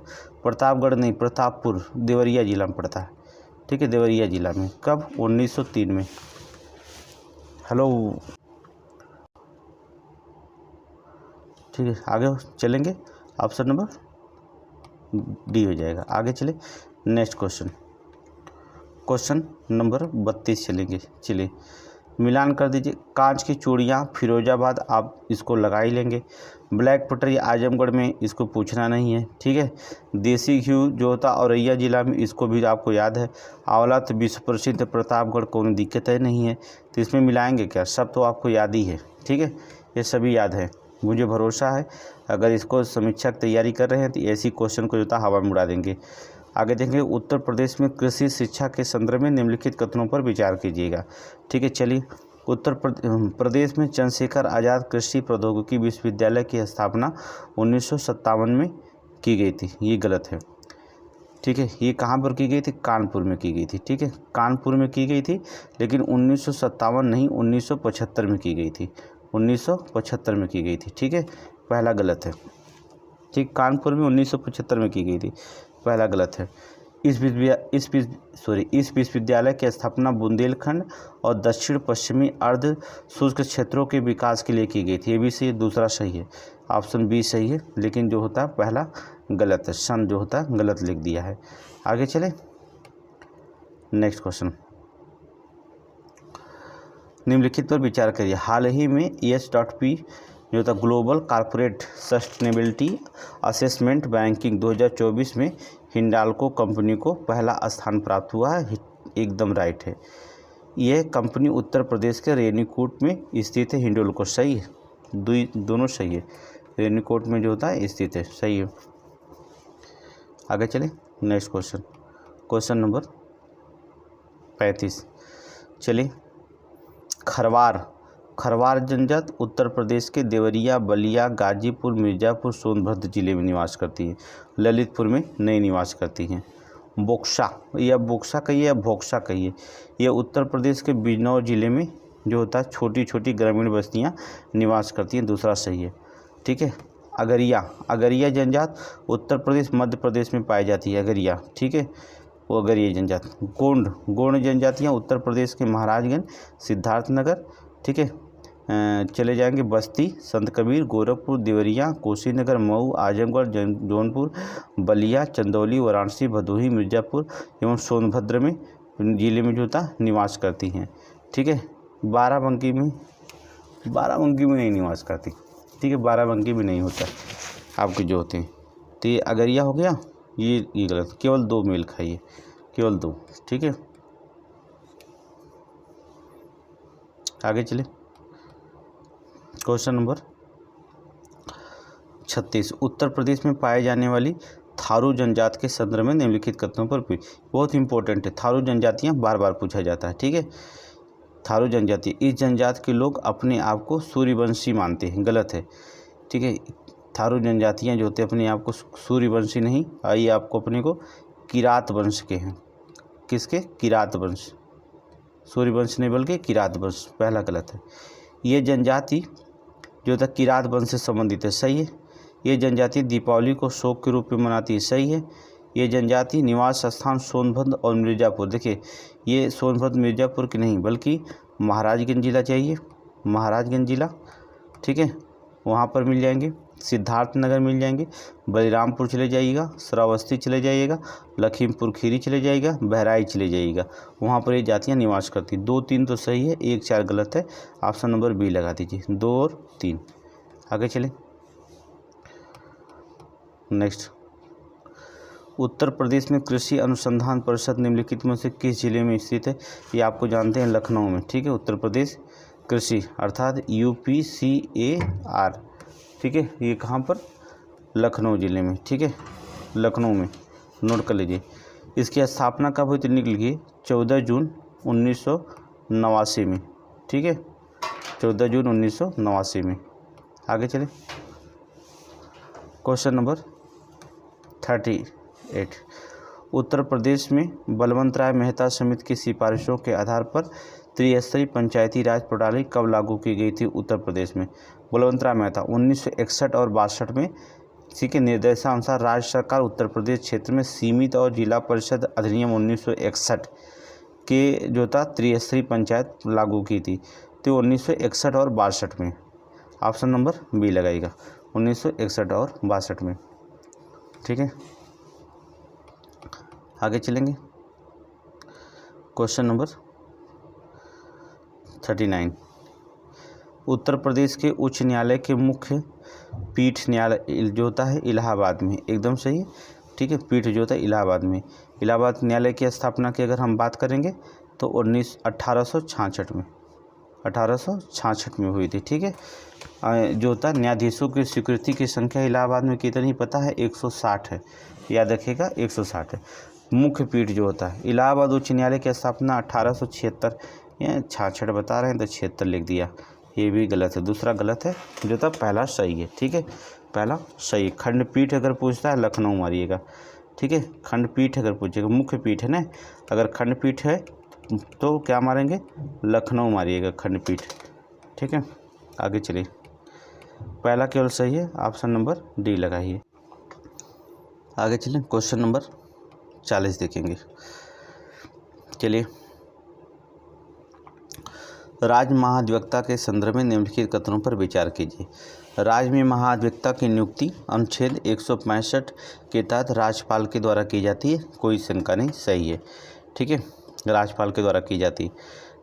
प्रतापगढ़ नहीं, प्रतापपुर देवरिया जिला में पड़ता है, ठीक है, देवरिया जिला में। कब? 1903 में। हेलो, ठीक है, आगे चलेंगे, ऑप्शन नंबर डी हो जाएगा। आगे चले नेक्स्ट क्वेश्चन नंबर 32 चलेंगे। चलिए मिलान कर दीजिए। कांच की चूड़ियाँ फिरोजाबाद, आप इसको लगा ही लेंगे। ब्लैक पटरी आजमगढ़ में, इसको पूछना नहीं है, ठीक है। देसी घी जो होता औरैया जिला में, इसको भी आपको याद है। आंवला तो विश्व प्रसिद्ध प्रतापगढ़, कोई दिक्कत है नहीं है, तो इसमें मिलाएंगे क्या, सब तो आपको याद ही है, ठीक है, ये सभी याद है, मुझे भरोसा है। अगर इसको समीक्षा की तैयारी कर रहे हैं तो ऐसी क्वेश्चन को जो था हवा में उड़ा देंगे। आगे देखेंगे, उत्तर प्रदेश में कृषि शिक्षा के संदर्भ में निम्नलिखित कथनों पर विचार कीजिएगा, ठीक है। चलिए, उत्तर प्रदेश में चंद्रशेखर आज़ाद कृषि प्रौद्योगिकी विश्वविद्यालय की स्थापना 1957 में की गई थी, ये गलत है, ठीक है। ये कहाँ पर की गई थी, कानपुर में की गई थी, ठीक है, कानपुर में की गई थी, लेकिन 1957 नहीं 1975 में की गई थी, 1975 में की गई थी, ठीक है, पहला गलत है, ठीक, कानपुर में 1975 में की गई थी, पहला गलत है। इस विश्वविद्यालय की स्थापना बुंदेलखंड और दक्षिण पश्चिमी अर्ध शुष्क क्षेत्रों के विकास के लिए की गई थी, ये भी सही है, दूसरा सही है, ऑप्शन बी सही है, लेकिन जो होता है पहला गलत है, सन जो होता है गलत लिख दिया है। आगे चले नेक्स्ट क्वेश्चन, निम्नलिखित पर विचार करिए। हाल ही में ES.P जो था global corporate sustainability assessment ranking 2024 में हिंडाल्को कंपनी को पहला स्थान प्राप्त हुआ है, एकदम राइट है। यह कंपनी उत्तर प्रदेश के रेनीकोट में स्थित है, हिंडाल्को सही है, दोनों सही है, रेनीकोट में जो होता है स्थित है, सही है। आगे चले नेक्स्ट क्वेश्चन नंबर 35। चलिए, खरवार जनजाति उत्तर प्रदेश के देवरिया, बलिया, गाजीपुर, मिर्ज़ापुर, सोनभद्र जिले में निवास करती है, ललितपुर में नहीं निवास करती हैं। बोक्सा या बोक्सा कहिए या भोक्सा कहिए, यह उत्तर प्रदेश के बिजनौर जिले में जो होता है छोटी छोटी ग्रामीण बस्तियां निवास करती हैं, दूसरा सही है, ठीक है। अगरिया जनजाति उत्तर प्रदेश मध्य प्रदेश में पाई जाती है, अगरिया, ठीक है, वो अगरिया जनजाति। गोंड जनजातियाँ उत्तर प्रदेश के महाराजगंज, सिद्धार्थनगर, ठीक है। चले जाएंगे बस्ती, संत कबीर, गोरखपुर, देवरिया, कुशीनगर, मऊ, आजमगढ़, जौनपुर, बलिया, चंदौली, वाराणसी, भदोही, मिर्ज़ापुर एवं सोनभद्र में जिले में जो होता निवास करती हैं, ठीक है। बाराबंकी में नहीं निवास करती, ठीक है, बाराबंकी में नहीं होता आपके जो होते हैं। तो ये अगरिया हो गया, ये गलत, केवल 2 मेल खाइए, केवल 2, ठीक है। आगे चले क्वेश्चन नंबर 36। उत्तर प्रदेश में पाए जाने वाली थारू जनजाति के संदर्भ में निम्नलिखित कथनों पर बहुत इंपॉर्टेंट है, थारू जनजातियाँ बार बार पूछा जाता है, ठीक है। थारू जनजाति, इस जनजाति के लोग अपने आप को सूर्यवंशी मानते हैं, गलत है, ठीक है। थारू जनजातियाँ जो होते हैं अपने आप को सूर्यवंशी नहीं, आइए आपको अपने को किरात वंश के हैं, किसके, किरात वंश, सूर्यवंश नहीं बल्कि किरात वंश, पहला गलत है। ये जनजाति जो था किरात वंश से संबंधित है, सही है। ये जनजाति दीपावली को शोक के रूप में मनाती है, सही है। ये जनजाति निवास स्थान सोनभद्र और मिर्ज़ापुर, देखिए ये सोनभद्र मिर्ज़ापुर की नहीं बल्कि महाराजगंज जिला चाहिए, महाराजगंज जिला, ठीक है, वहाँ पर मिल जाएंगे। सिद्धार्थनगर मिल जाएंगे, बलरामपुर चले जाइएगा, श्रावस्ती चले जाइएगा, लखीमपुर खीरी चले जाइएगा, बहराइच चले जाइएगा, वहाँ पर ये जातियाँ निवास करती। 2, 3 तो सही है, 1, 4 गलत है, ऑप्शन नंबर बी लगा दीजिए, 2 और 3। आगे चलें नेक्स्ट। उत्तर प्रदेश में कृषि अनुसंधान परिषद निम्नलिखित में से किस जिले में स्थित है, ये आपको जानते हैं लखनऊ में, ठीक है। उत्तर प्रदेश कृषि अर्थात UPCAR, ठीक है, ये कहाँ पर, लखनऊ जिले में, ठीक है, लखनऊ में, नोट कर लीजिए। इसकी स्थापना कब हुई तो लिखिए 14 जून 1989 में, ठीक है, 14 जून 1989 में। आगे चले क्वेश्चन नंबर 38। उत्तर प्रदेश में बलवंत राय मेहता समिति की सिफारिशों के आधार पर त्रिस्तरीय पंचायती राज प्रणाली कब लागू की गई थी उत्तर प्रदेश में। बलवंत राय मेहता 1961 और 62 में, इसी के निर्देशानुसार राज्य सरकार उत्तर प्रदेश क्षेत्र में सीमित और जिला परिषद अधिनियम 1961 के जो था त्रिस्तरीय पंचायत लागू की थी, तो 1961 और 62 में, ऑप्शन नंबर बी लगाएगा। 1961 और 62 में। ठीक है, आगे चलेंगे। Question number 39। उत्तर प्रदेश के उच्च न्यायालय के मुख्य पीठ न्यायालय जो होता है इलाहाबाद में, एकदम सही है। ठीक है, पीठ जो होता है इलाहाबाद में। इलाहाबाद न्यायालय की स्थापना की अगर हम बात करेंगे तो 1866 में हुई थी। ठीक है, जो होता है न्यायाधीशों की स्वीकृति की संख्या इलाहाबाद में कितनी पता है? 160 है, याद रखिएगा 160 है। मुख्य पीठ जो होता है इलाहाबाद उच्च न्यायालय की स्थापना 1876 या 66 बता रहे हैं तो 76 लिख दिया, ये भी गलत है, दूसरा गलत है, जो था पहला सही है। ठीक है, पहला सही है। खंडपीठ अगर पूछता है लखनऊ मारिएगा। ठीक है, खंडपीठ अगर पूछेगा, मुख्य पीठ है ना, अगर खंडपीठ है तो क्या मारेंगे? लखनऊ मारिएगा, खंडपीठ। ठीक है, आगे चलिए। पहला केवल सही है, ऑप्शन नंबर डी लगाइए। आगे चलिए, क्वेश्चन नंबर 40 देखेंगे। चलिए, राज्य महाधिवक्ता के संदर्भ में निम्नलिखित कथनों पर विचार कीजिए। राज्य में महाधिवक्ता की नियुक्ति अनुच्छेद 165 के तहत राज्यपाल के द्वारा की जाती है, कोई शंका नहीं, सही है। ठीक है, राज्यपाल के द्वारा की जाती है।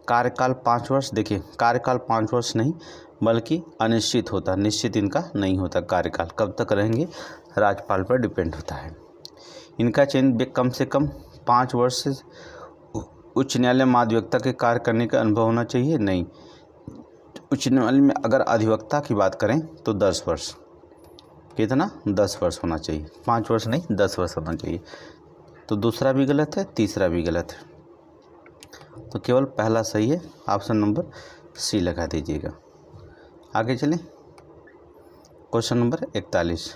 कार्यकाल 5 वर्ष, देखिए कार्यकाल 5 वर्ष नहीं बल्कि अनिश्चित होता, निश्चित इनका नहीं होता कार्यकाल, कब तक रहेंगे राज्यपाल पर डिपेंड होता है। इनका चयन कम से कम 5 वर्ष से उच्च न्यायालय में महाधिवक्ता के कार्य करने का अनुभव होना चाहिए, नहीं। उच्च न्यायालय में अगर अधिवक्ता की बात करें तो 10 वर्ष, कितना? 10 वर्ष होना चाहिए, 5 वर्ष नहीं 10 वर्ष होना चाहिए। तो दूसरा भी गलत है, तीसरा भी गलत है, तो केवल पहला सही है, ऑप्शन नंबर सी लगा दीजिएगा। आगे चलें, क्वेश्चन नंबर 41।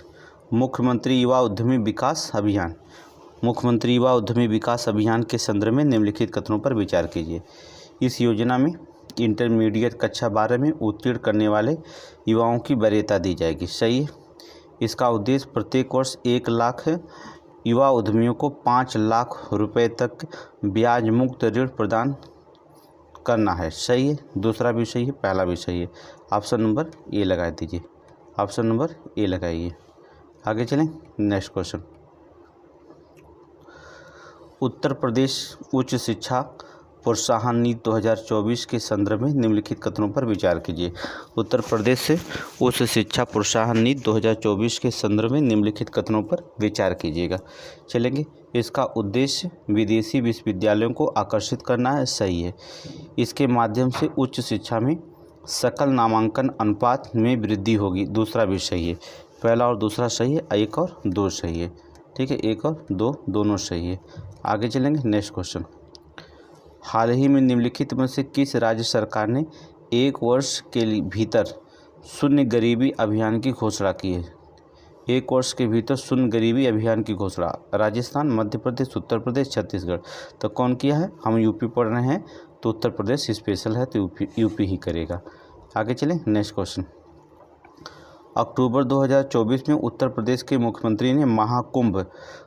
मुख्यमंत्री युवा उद्यमी विकास अभियान, मुख्यमंत्री युवा उद्यमी विकास अभियान के संदर्भ में निम्नलिखित कथनों पर विचार कीजिए। इस योजना में इंटरमीडिएट कक्षा 12 में उत्तीर्ण करने वाले युवाओं की वरीयता दी जाएगी, सही है। इसका उद्देश्य प्रत्येक वर्ष 1 लाख युवा उद्यमियों को 5 लाख रुपए तक ब्याज मुक्त ऋण प्रदान करना है, सही है। दूसरा भी सही है, पहला भी सही है, ऑप्शन नंबर ए लगा दीजिए, ऑप्शन नंबर ए लगाइए। आगे चलें, नेक्स्ट क्वेश्चन। उत्तर प्रदेश उच्च शिक्षा प्रोत्साहन नीति 2024 के संदर्भ में निम्नलिखित कथनों पर विचार कीजिए। उत्तर प्रदेश से उच्च शिक्षा प्रोत्साहन नीति 2024 के संदर्भ में निम्नलिखित कथनों पर विचार कीजिएगा। चलेंगे, इसका उद्देश्य विदेशी विश्वविद्यालयों को आकर्षित करना है, सही है। इसके माध्यम से उच्च शिक्षा में सकल नामांकन अनुपात में वृद्धि होगी, दूसरा भी सही है। पहला और दूसरा सही है, 1 और 2 सही है। ठीक है, 1 और 2 दोनों सही है। आगे चलेंगे, नेक्स्ट क्वेश्चन। हाल ही में निम्नलिखित में से किस राज्य सरकार ने 1 वर्ष के भीतर शून्य गरीबी अभियान की घोषणा की है? 1 वर्ष के भीतर शून्य गरीबी अभियान की घोषणा राजस्थान, मध्य प्रदेश, उत्तर प्रदेश, छत्तीसगढ़। तो कौन किया है? हम यूपी पढ़ रहे हैं तो उत्तर प्रदेश स्पेशल है तो यूपी ही करेगा। आगे चलें, नेक्स्ट क्वेश्चन। अक्टूबर 2024 में उत्तर प्रदेश के मुख्यमंत्री ने महाकुंभ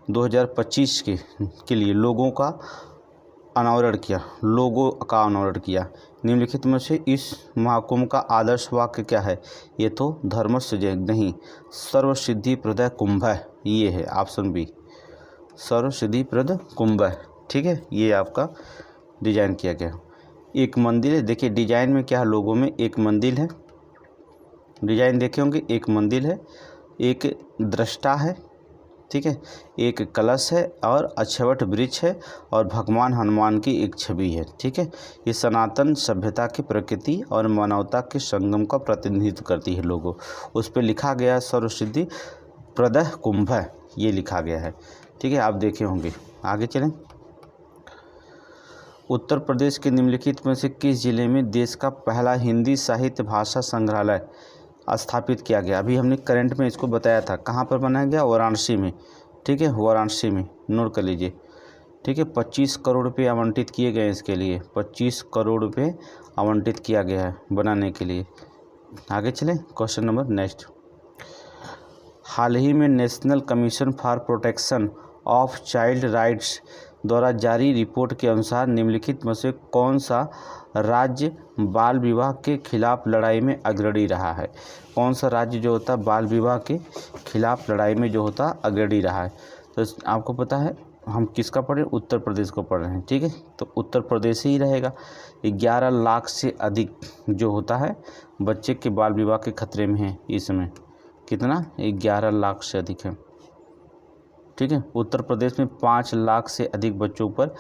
2025 के लिए लोगों का अनावरण किया। निम्नलिखित में से इस महाकुंभ का आदर्श वाक्य क्या है? ये तो धर्मस्य जय नहीं, सर्वसिद्धिप्रद कुंभ है, ये है ऑप्शन बी, सर्वसिद्धिप्रद कुंभ है। ठीक है, ये आपका डिजाइन किया गया। एक मंदिर है, देखिए डिजाइन में क्या है, लोगों में एक मंदिर है, डिजाइन देखे होंगे, एक मंदिर है, एक दृष्टा है, ठीक है, एक कलश है और अक्षवट वृक्ष है और भगवान हनुमान की एक छवि है। ठीक है, ये सनातन सभ्यता की प्रकृति और मानवता के संगम का प्रतिनिधित्व करती है। लोगों उस पर लिखा गया है सर्वसिद्धि प्रदह कुंभ, ये लिखा गया है। ठीक है, आप देखे होंगे। आगे चलें। उत्तर प्रदेश के निम्नलिखित में से किस जिले में देश का पहला हिंदी साहित्य भाषा संग्रहालय स्थापित किया गया? अभी हमने करंट में इसको बताया था, कहाँ पर बनाया गया? वाराणसी में। ठीक है, वाराणसी में, नोट कर लीजिए। ठीक है, 25 करोड़ रुपये आवंटित किए गए इसके लिए, 25 करोड़ रुपये आवंटित किया गया है बनाने के लिए। आगे चलें, क्वेश्चन नंबर नेक्स्ट। हाल ही में national commission for protection of child rights द्वारा जारी रिपोर्ट के अनुसार निम्नलिखित में से कौन सा राज्य बाल विवाह के खिलाफ लड़ाई में अग्रणी रहा है? कौन सा राज्य जो होता है बाल विवाह के खिलाफ लड़ाई में जो होता अग्रणी रहा है? तो आपको पता है हम किसका पढ़ रहे हैं, उत्तर प्रदेश को पढ़ रहे हैं। ठीक है, तो उत्तर प्रदेश ही रहेगा। 11 लाख से अधिक जो होता है बच्चे के बाल विवाह के खतरे में है इस समय। कितना? 11 लाख से अधिक है। ठीक है, उत्तर प्रदेश में 5 लाख से अधिक बच्चों पर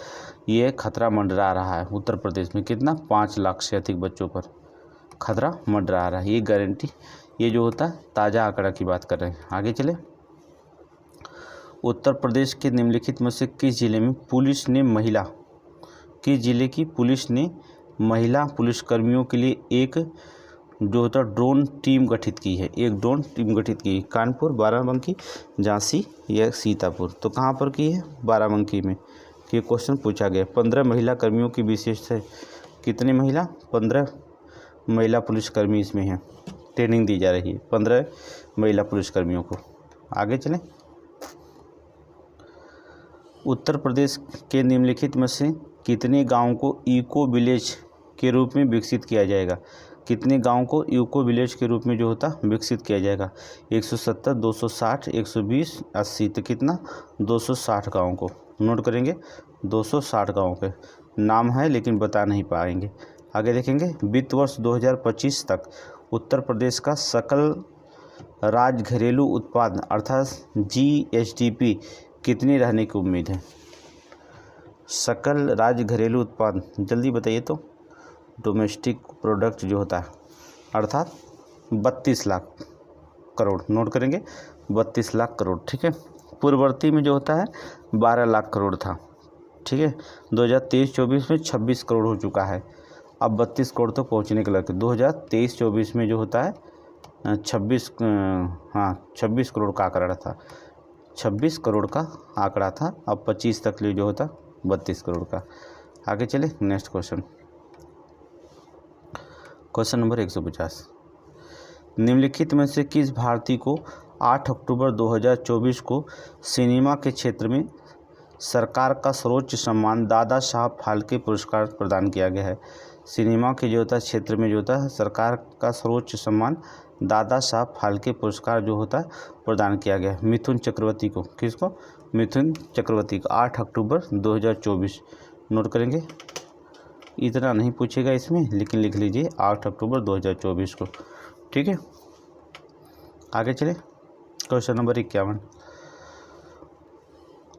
यह खतरा मंडरा रहा है। उत्तर प्रदेश में कितना? 5 लाख से अधिक बच्चों पर खतरा मंडरा रहा है। ये गारंटी, ये जो होता है ताज़ा आंकड़ा की बात कर रहे हैं। आगे चले। उत्तर प्रदेश के निम्नलिखित में से किस जिले में पुलिस ने महिला, किस जिले की पुलिस ने महिला पुलिसकर्मियों के लिए एक जो होता ड्रोन टीम गठित की है? एक ड्रोन टीम गठित की है। कानपुर, बाराबंकी, झांसी या सीतापुर? तो कहाँ पर की है? बाराबंकी में। ये क्वेश्चन पूछा गया। 15 महिला कर्मियों की विशेषता है। कितनी महिला? 15 महिला पुलिसकर्मी इसमें हैं। ट्रेनिंग दी जा रही है 15 महिला पुलिसकर्मियों को। आगे चलें। उत्तर प्रदेश के निम्नलिखित में से कितने गाँव को इको विलेज के रूप में विकसित किया जाएगा? कितने गाँव को इको विलेज के रूप में जो होता विकसित किया जाएगा? 170, 260, 120, 80? तो कितना? 260 गाँव को। नोट करेंगे, 260 गाँव के नाम है लेकिन बता नहीं पाएंगे। आगे देखेंगे। वित्त वर्ष 2025 तक उत्तर प्रदेश का सकल राज्य घरेलू उत्पाद अर्थात GSDP कितनी रहने की उम्मीद है? सकल राज्य घरेलू उत्पाद जल्दी बताइए तो। डोमेस्टिक प्रोडक्ट जो होता है अर्थात 32 लाख करोड़। नोट करेंगे, 32 लाख करोड़। ठीक है, पूर्ववर्ती में जो होता है 12 लाख करोड़ था। ठीक है, 2023-24 में 26 करोड़ हो चुका है। अब 32 करोड़ तक पहुँचने के लगे। 2023-24 में जो होता है 26 करोड़ का आंकड़ा था। 26 करोड़ का आंकड़ा था। अब 25 तक ले जो होता 32 करोड़ का। आगे चले। Next question, question number 150। निम्नलिखित में से किस भारतीय को 8 अक्टूबर 2024 को सिनेमा के क्षेत्र में सरकार का सर्वोच्च सम्मान दादा साहब फाल्के पुरस्कार प्रदान किया गया है? सिनेमा के जो होता है क्षेत्र में जो होता है सरकार का सर्वोच्च सम्मान दादा साहब फाल्के पुरस्कार जो होता है प्रदान किया गया है मिथुन चक्रवर्ती को। किसको? मिथुन चक्रवर्ती को। 8 अक्टूबर 2024। नोट करेंगे, इतना नहीं पूछेगा इसमें लेकिन लिख लीजिए 8 अक्टूबर 2024 को। ठीक है, आगे चले। Question number 51।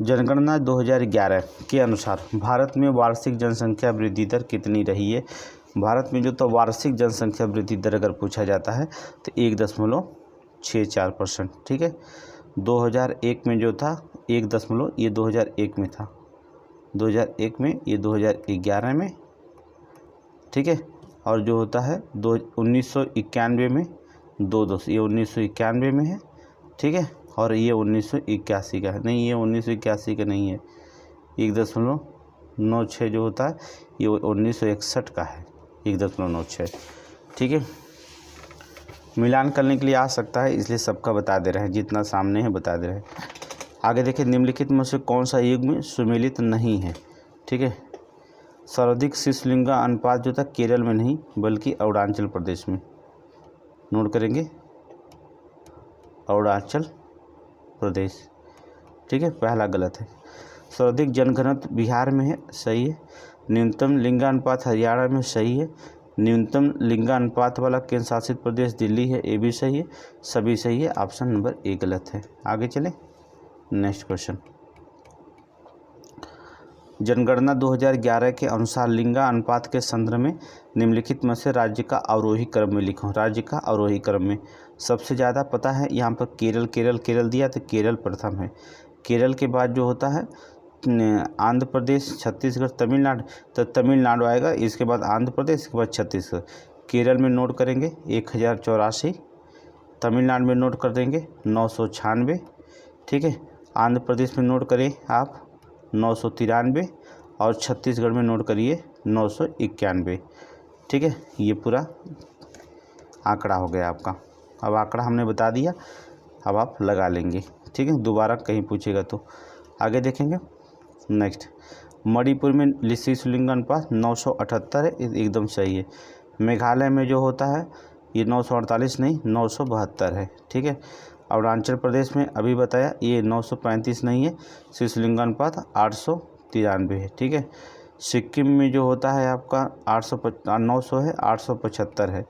जनगणना 2011 के अनुसार भारत में वार्षिक जनसंख्या वृद्धि दर कितनी रही है? भारत में जो तो वार्षिक जनसंख्या वृद्धि दर अगर पूछा जाता है तो 1.64%। ठीक है, 2001 में जो था 1 ये 2001 में था, 2001 में, ये 2011 में। ठीक है, और जो होता है 1991 में 2 ये 1991 में है। ठीक है, और ये 1981 का है। नहीं, ये 1981 का नहीं है, 1.96 जो होता है ये 1961 का है, 1.96। ठीक है, मिलान करने के लिए आ सकता है इसलिए सबका बता दे रहे हैं, जितना सामने है बता दे रहे हैं। आगे देखिए, निम्नलिखित में से कौन सा युग्म सुमेलित नहीं है? ठीक है, सर्वाधिक शिशुलिंगा अनुपात जो था केरल में नहीं बल्कि अरुणाचल प्रदेश में। नोट करेंगे, अरुणाचल प्रदेश। ठीक है, पहला गलत है। सर्वाधिक जनघनत्व बिहार में है, सही है। न्यूनतम लिंगानुपात हरियाणा में, सही है। न्यूनतम लिंगानुपात वाला केंद्र शासित प्रदेश दिल्ली है, ये भी सही है। सभी सही है, ऑप्शन नंबर ए गलत है। आगे चलें, नेक्स्ट क्वेश्चन। जनगणना 2011 के अनुसार लिंगा अनुपात के संदर्भ में निम्नलिखित में से राज्य का अवरोही क्रम में लिखो। राज्य का अवरोही क्रम में सबसे ज़्यादा पता है यहाँ पर केरल दिया तो केरल प्रथम है। केरल के बाद जो होता है आंध्र प्रदेश, छत्तीसगढ़, तमिलनाडु, तो तमिलनाडु आएगा, इसके बाद आंध्र प्रदेश, इसके बाद छत्तीसगढ़। केरल में नोट करेंगे 1084, तमिलनाडु में नोट कर देंगे 996। ठीक है, आंध्र प्रदेश में नोट करें आप 993 और छत्तीसगढ़ में नोट करिए 991। ठीक है, ये पूरा आंकड़ा हो गया आपका। अब आंकड़ा हमने बता दिया, अब आप लगा लेंगे। ठीक है, दोबारा कहीं पूछेगा तो। आगे देखेंगे, नेक्स्ट। मणिपुर में शीर्ष लिंग अनुपात 978 है, एकदम सही है। मेघालय में जो होता है ये 948 नहीं 972 है, ठीक है। अरुणाचल प्रदेश में अभी बताया ये 935 नहीं है, शीर्ष लिंग अनुपात 893 है, ठीक है। सिक्किम में जो होता है आपका 900 है, 875 है,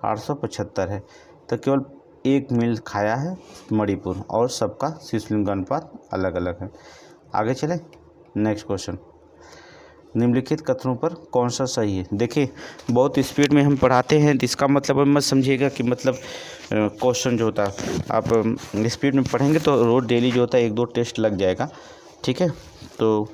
875 है। तो केवल एक मील खाया है मणिपुर, और सबका शीर्ष लिंग अनुपात अलग अलग है। आगे चले नेक्स्ट क्वेश्चन। निम्नलिखित कथनों पर कौन सा सही है। देखिए बहुत स्पीड में हम पढ़ाते हैं, इसका मतलब मत समझिएगा कि मतलब क्वेश्चन जो होता है आप स्पीड में पढ़ेंगे तो रोज डेली जो होता है 1-2 टेस्ट लग जाएगा, ठीक है। तो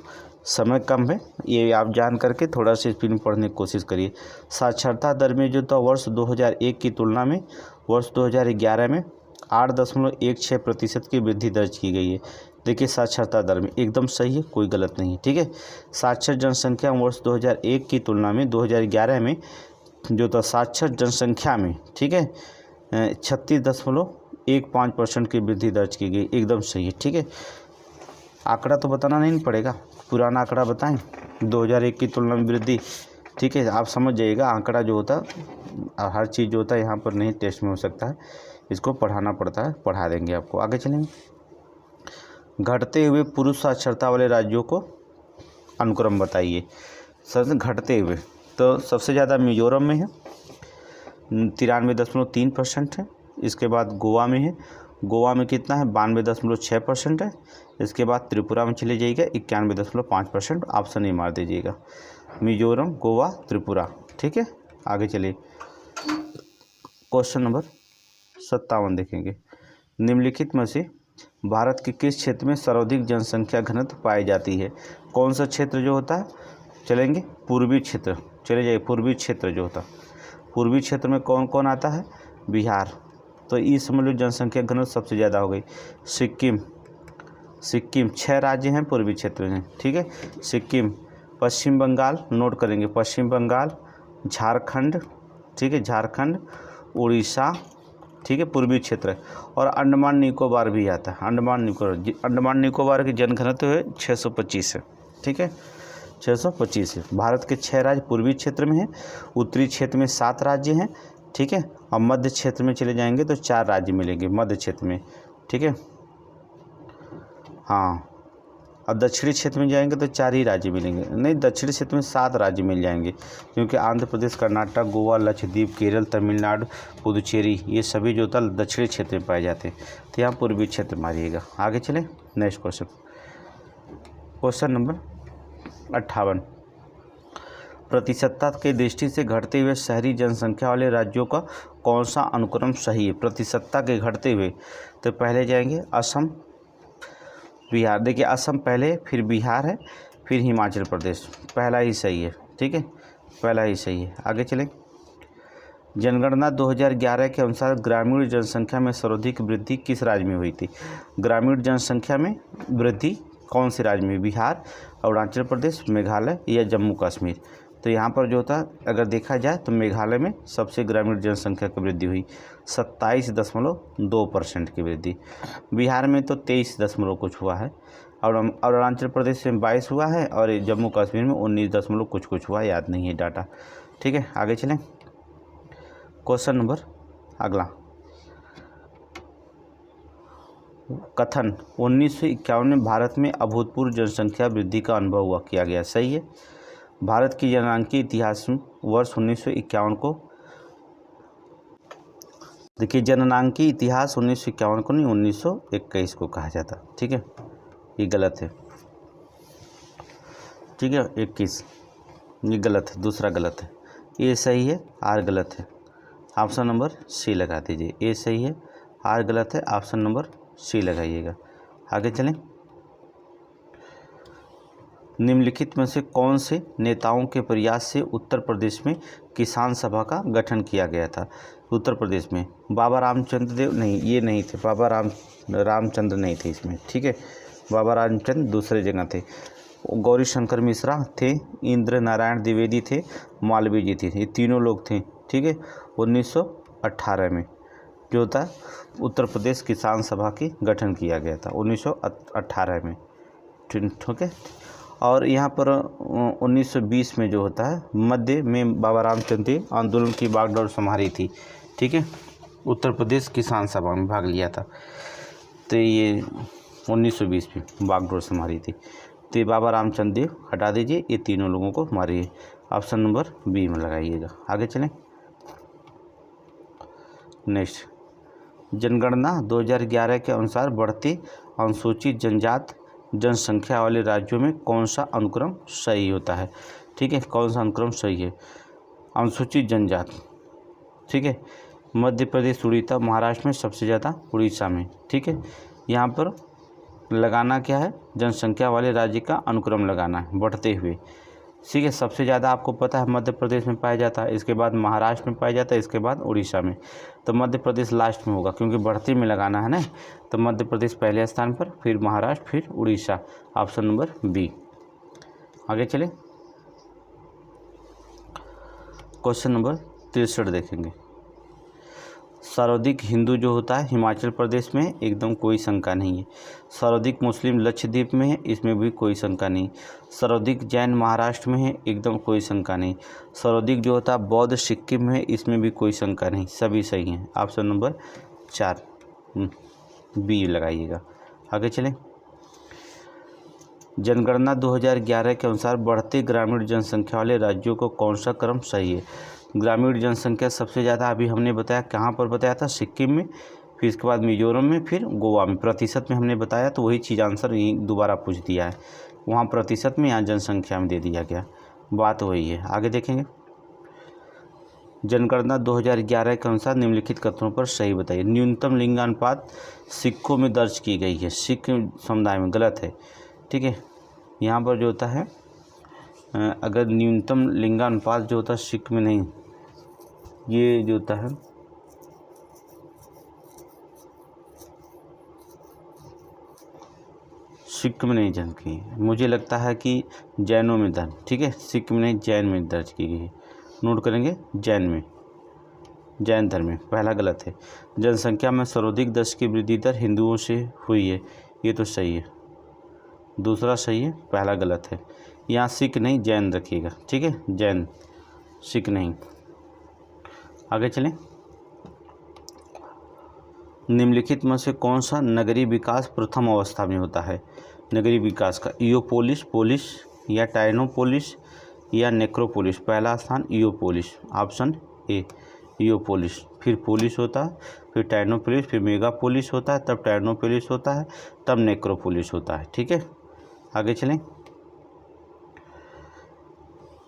समय कम है, ये आप जान करके थोड़ा सा स्पीड में पढ़ने की कोशिश करिए। साक्षरता दर में जो था वर्ष 2001 की तुलना में वर्ष 2011 में 8.16% की वृद्धि दर्ज की गई है। देखिए साक्षरता दर में एकदम सही है, कोई गलत नहीं है, ठीक है। साक्षर जनसंख्या वर्ष 2001 की तुलना में 2011 में जो था साक्षर जनसंख्या में, ठीक है, 36.15% की वृद्धि दर्ज की गई, एकदम सही है, ठीक है। आंकड़ा तो बताना नहीं पड़ेगा, पुराना आंकड़ा बताएं 2001 की तुलना में वृद्धि, ठीक है। आप समझ जाइएगा आंकड़ा जो होता है हर चीज़ जो होता है यहाँ पर नहीं टेस्ट में हो सकता है, इसको पढ़ाना पड़ता है, पढ़ा देंगे आपको। आगे चलेंगे। घटते हुए पुरुष साक्षरता वाले राज्यों को अनुक्रम बताइए। सबसे घटते हुए तो सबसे ज़्यादा मिजोरम में है 93.3% है। इसके बाद गोवा में है, गोवा में कितना है 92.6% है। इसके बाद त्रिपुरा में चले जाइएगा 91.5%। ऑप्शन ही मार दीजिएगा, मिजोरम, गोवा, त्रिपुरा, ठीक है। आगे चलिए क्वेश्चन नंबर 57 देखेंगे। निम्नलिखित में से भारत के किस क्षेत्र में सर्वाधिक जनसंख्या घनत्व पाई जाती है। कौन सा क्षेत्र जो होता है, चलेंगे पूर्वी क्षेत्र, चले जाइए पूर्वी क्षेत्र जो होता है, पूर्वी क्षेत्र में कौन कौन आता है, बिहार, तो इस समझ लो जनसंख्या घनत्व सबसे ज़्यादा हो गई। सिक्किम 6 राज्य हैं पूर्वी क्षेत्र में, ठीक है। सिक्किम, पश्चिम बंगाल, नोट करेंगे, पश्चिम बंगाल, झारखंड, ठीक है, झारखंड, उड़ीसा, ठीक है, पूर्वी क्षेत्र है। और अंडमान निकोबार भी आता है, अंडमान निकोबार की जनघनत्व है 625 है, ठीक है, 625 है। भारत के 6 राज्य पूर्वी क्षेत्र में हैं, उत्तरी क्षेत्र में 7 राज्य हैं, ठीक है। और मध्य क्षेत्र में चले जाएंगे तो 4 राज्य मिलेंगे मध्य क्षेत्र में, ठीक है, हाँ। और दक्षिणी क्षेत्र में जाएंगे तो 4 ही राज्य मिलेंगे, नहीं दक्षिणी क्षेत्र में 7 राज्य मिल जाएंगे, क्योंकि आंध्र प्रदेश, कर्नाटक, गोवा, लक्षद्वीप, केरल, तमिलनाडु, पुदुचेरी, ये सभी जो होता है दक्षिणी क्षेत्र में पाए जाते हैं। तो यहाँ पूर्वी क्षेत्र मारिएगा। आगे चले नेक्स्ट क्वेश्चन, क्वेश्चन नंबर 58। प्रतिशतता की दृष्टि से घटते हुए शहरी जनसंख्या वाले राज्यों का कौन सा अनुक्रम सही है। प्रतिशतता के घटते हुए तो पहले जाएंगे असम, बिहार। देखिए असम पहले, फिर बिहार है, फिर हिमाचल प्रदेश, पहला ही सही है, ठीक है, पहला ही सही है। आगे चलें। जनगणना 2011 के अनुसार ग्रामीण जनसंख्या में सर्वाधिक वृद्धि किस राज्य में हुई थी। ग्रामीण जनसंख्या में वृद्धि कौन से राज्य में, बिहार, अरुणाचल प्रदेश, मेघालय या जम्मू कश्मीर। तो यहाँ पर जो था अगर देखा जाए तो मेघालय में सबसे ग्रामीण जनसंख्या की वृद्धि हुई 27.2% की वृद्धि। बिहार में तो 23 कुछ हुआ है, और अरुणाचल प्रदेश में 22 हुआ है, और जम्मू कश्मीर में 19 कुछ हुआ, याद नहीं है डाटा, ठीक है। आगे चलें क्वेश्चन नंबर अगला। कथन 1951 में भारत में अभूतपूर्व जनसंख्या वृद्धि का अनुभव किया गया, सही है। भारत की जननांकीय इतिहास में वर्ष 1951 को, देखिए जननांकीय इतिहास 1951 को नहीं 1921 को कहा जाता, ठीक है, ये गलत है, ठीक है, 21 ये गलत है, दूसरा गलत है, ए सही है, आर गलत है। ऑप्शन नंबर सी लगा दीजिए, ए सही है, आर गलत है, ऑप्शन नंबर सी लगाइएगा। आगे चलें। निम्नलिखित में से कौन से नेताओं के प्रयास से उत्तर प्रदेश में किसान सभा का गठन किया गया था। उत्तर प्रदेश में बाबा रामचंद्र देव, नहीं ये नहीं थे, बाबा रामचंद्र नहीं थे इसमें, ठीक है, बाबा रामचंद्र दूसरे जगह थे। गौरी शंकर मिश्रा थे, इंद्र नारायण द्विवेदी थे, मालवीय जी थे, ये तीनों लोग थे, ठीक है। 1918 में जो था उत्तर प्रदेश किसान सभा की गठन किया गया था 1918 में, ठीक है। और यहाँ पर 1920 में जो होता है मध्य में बाबा रामचंद्र आंदोलन की बागडोर संभाली थी। ठीक है, उत्तर प्रदेश किसान सभा में भाग लिया था। तो ये 1920 में बागडोर संभाली थी। तो ये बाबा रामचंद्र देव हटा दीजिए, ये तीनों लोगों को मारिए। ऑप्शन नंबर बी में लगाइएगा। आगे चलें। नेक्स्ट, जनगणना 2011 के अनुसार बढ़ती अनुसूचित जनजाति जनसंख्या वाले राज्यों में कौन सा अनुक्रम सही होता है? ठीक है, कौन सा अनुक्रम सही है? अनुसूचित जनजाति, ठीक है, मध्य प्रदेश, उड़ीसा, महाराष्ट्र में सबसे ज़्यादा उड़ीसा में। ठीक है, यहाँ पर लगाना क्या है? जनसंख्या वाले राज्य का अनुक्रम लगाना है बढ़ते हुए। ठीक है, सबसे ज़्यादा आपको पता है मध्य प्रदेश में पाया जाता है, इसके बाद महाराष्ट्र में पाया जाता है, इसके बाद उड़ीसा में। तो मध्य प्रदेश लास्ट में होगा क्योंकि बढ़ती में लगाना है ना। तो मध्य प्रदेश पहले स्थान पर, फिर महाराष्ट्र, फिर उड़ीसा। Option number B. आगे चले, क्वेश्चन नंबर 63 देखेंगे। सर्वाधिक हिंदू जो होता है हिमाचल प्रदेश में, एकदम कोई शंका नहीं है। सर्वाधिक मुस्लिम लक्षद्वीप में है, इसमें भी कोई शंका नहीं। सर्वाधिक जैन महाराष्ट्र में है, एकदम कोई शंका नहीं। सर्वाधिक जो होता है बौद्ध सिक्किम में है, इसमें भी कोई शंका नहीं, सभी सही हैं। ऑप्शन नंबर 4 बी लगाइएगा। आगे चलें। जनगणना 2011 के अनुसार बढ़ते ग्रामीण जनसंख्या वाले राज्यों को कौन सा क्रम सही है? ग्रामीण जनसंख्या सबसे ज़्यादा अभी हमने बताया, कहाँ पर बताया था? सिक्किम में, फिर इसके बाद मिजोरम में, फिर गोवा में। प्रतिशत में हमने बताया, तो वही चीज़ आंसर यही दोबारा पूछ दिया है। वहाँ प्रतिशत में, यहाँ जनसंख्या में दे दिया गया, बात वही है। आगे देखेंगे। जनगणना 2011 के अनुसार निम्नलिखित कथनों पर सही बताइए। न्यूनतम लिंगानुपात सिखों में दर्ज की गई है, सिख समुदाय में, गलत है। ठीक है, यहाँ पर जो होता है अगर न्यूनतम लिंगानुपात जो होता है सिख में नहीं, ये जो होता है सिख में नहीं दर्ज की, मुझे लगता है कि जैनों में दर्ज। ठीक है, सिख में नहीं, जैन में दर्ज की गई है। नोट करेंगे, जैन में, जैन धर्म में। पहला गलत है। जनसंख्या में सर्वाधिक 10 की वृद्धि दर हिंदुओं से हुई है, ये तो सही है। दूसरा सही है, पहला गलत है। यहाँ सिख नहीं, जैन रखिएगा। ठीक है, जैन, सिख नहीं। आगे चलें। निम्नलिखित में से कौन सा नगरीय विकास प्रथम अवस्था में होता है? नगरीय विकास का ईओपोलिस, पोलिस या टाइनोपोलिस या नेक्रोपोलिस? पहला स्थान ईओपोलिस, ऑप्शन ए ईओपोलिस। फिर पोलिस होता है, फिर टाइनोपोलिस, फिर मेगापोलिस होता है, तब टाइनोपोलिस होता है, तब नेक्रोपोलिस होता है। ठीक है, आगे चलें।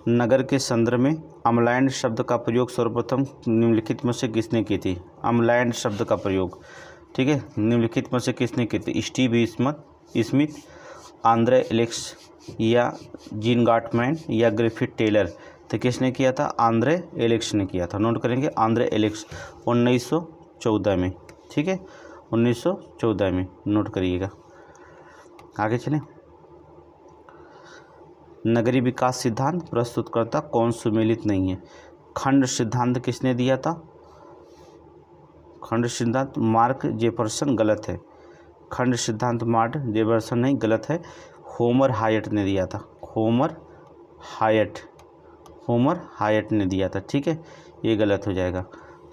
नगर के संदर्भ में अम्लैंड शब्द का प्रयोग सर्वप्रथम निम्नलिखित में से किसने की थी? अम्लैंड शब्द का प्रयोग, ठीक है, निम्नलिखित में से किसने की थी? स्टीव स्मिथ, आंद्रे एलेक्स या जीन गार्टमैन या ग्रिफिथ टेलर? तो किसने किया था? आंद्रे एलेक्स ने किया था। नोट करेंगे, आंद्रे एलेक्स 1914 में। ठीक है, 1914 में, नोट करिएगा। आगे चलें। नगरीय विकास सिद्धांत प्रस्तुतकर्ता कौन सुमेलित नहीं है? खंड सिद्धांत किसने दिया था? खंड सिद्धांत मार्क जेफरसन, गलत है। खंड सिद्धांत मार्क जेफरसन नहीं, गलत है। होमर हायट ने दिया था, होमर हायट ने दिया था। ठीक है, ये गलत हो जाएगा।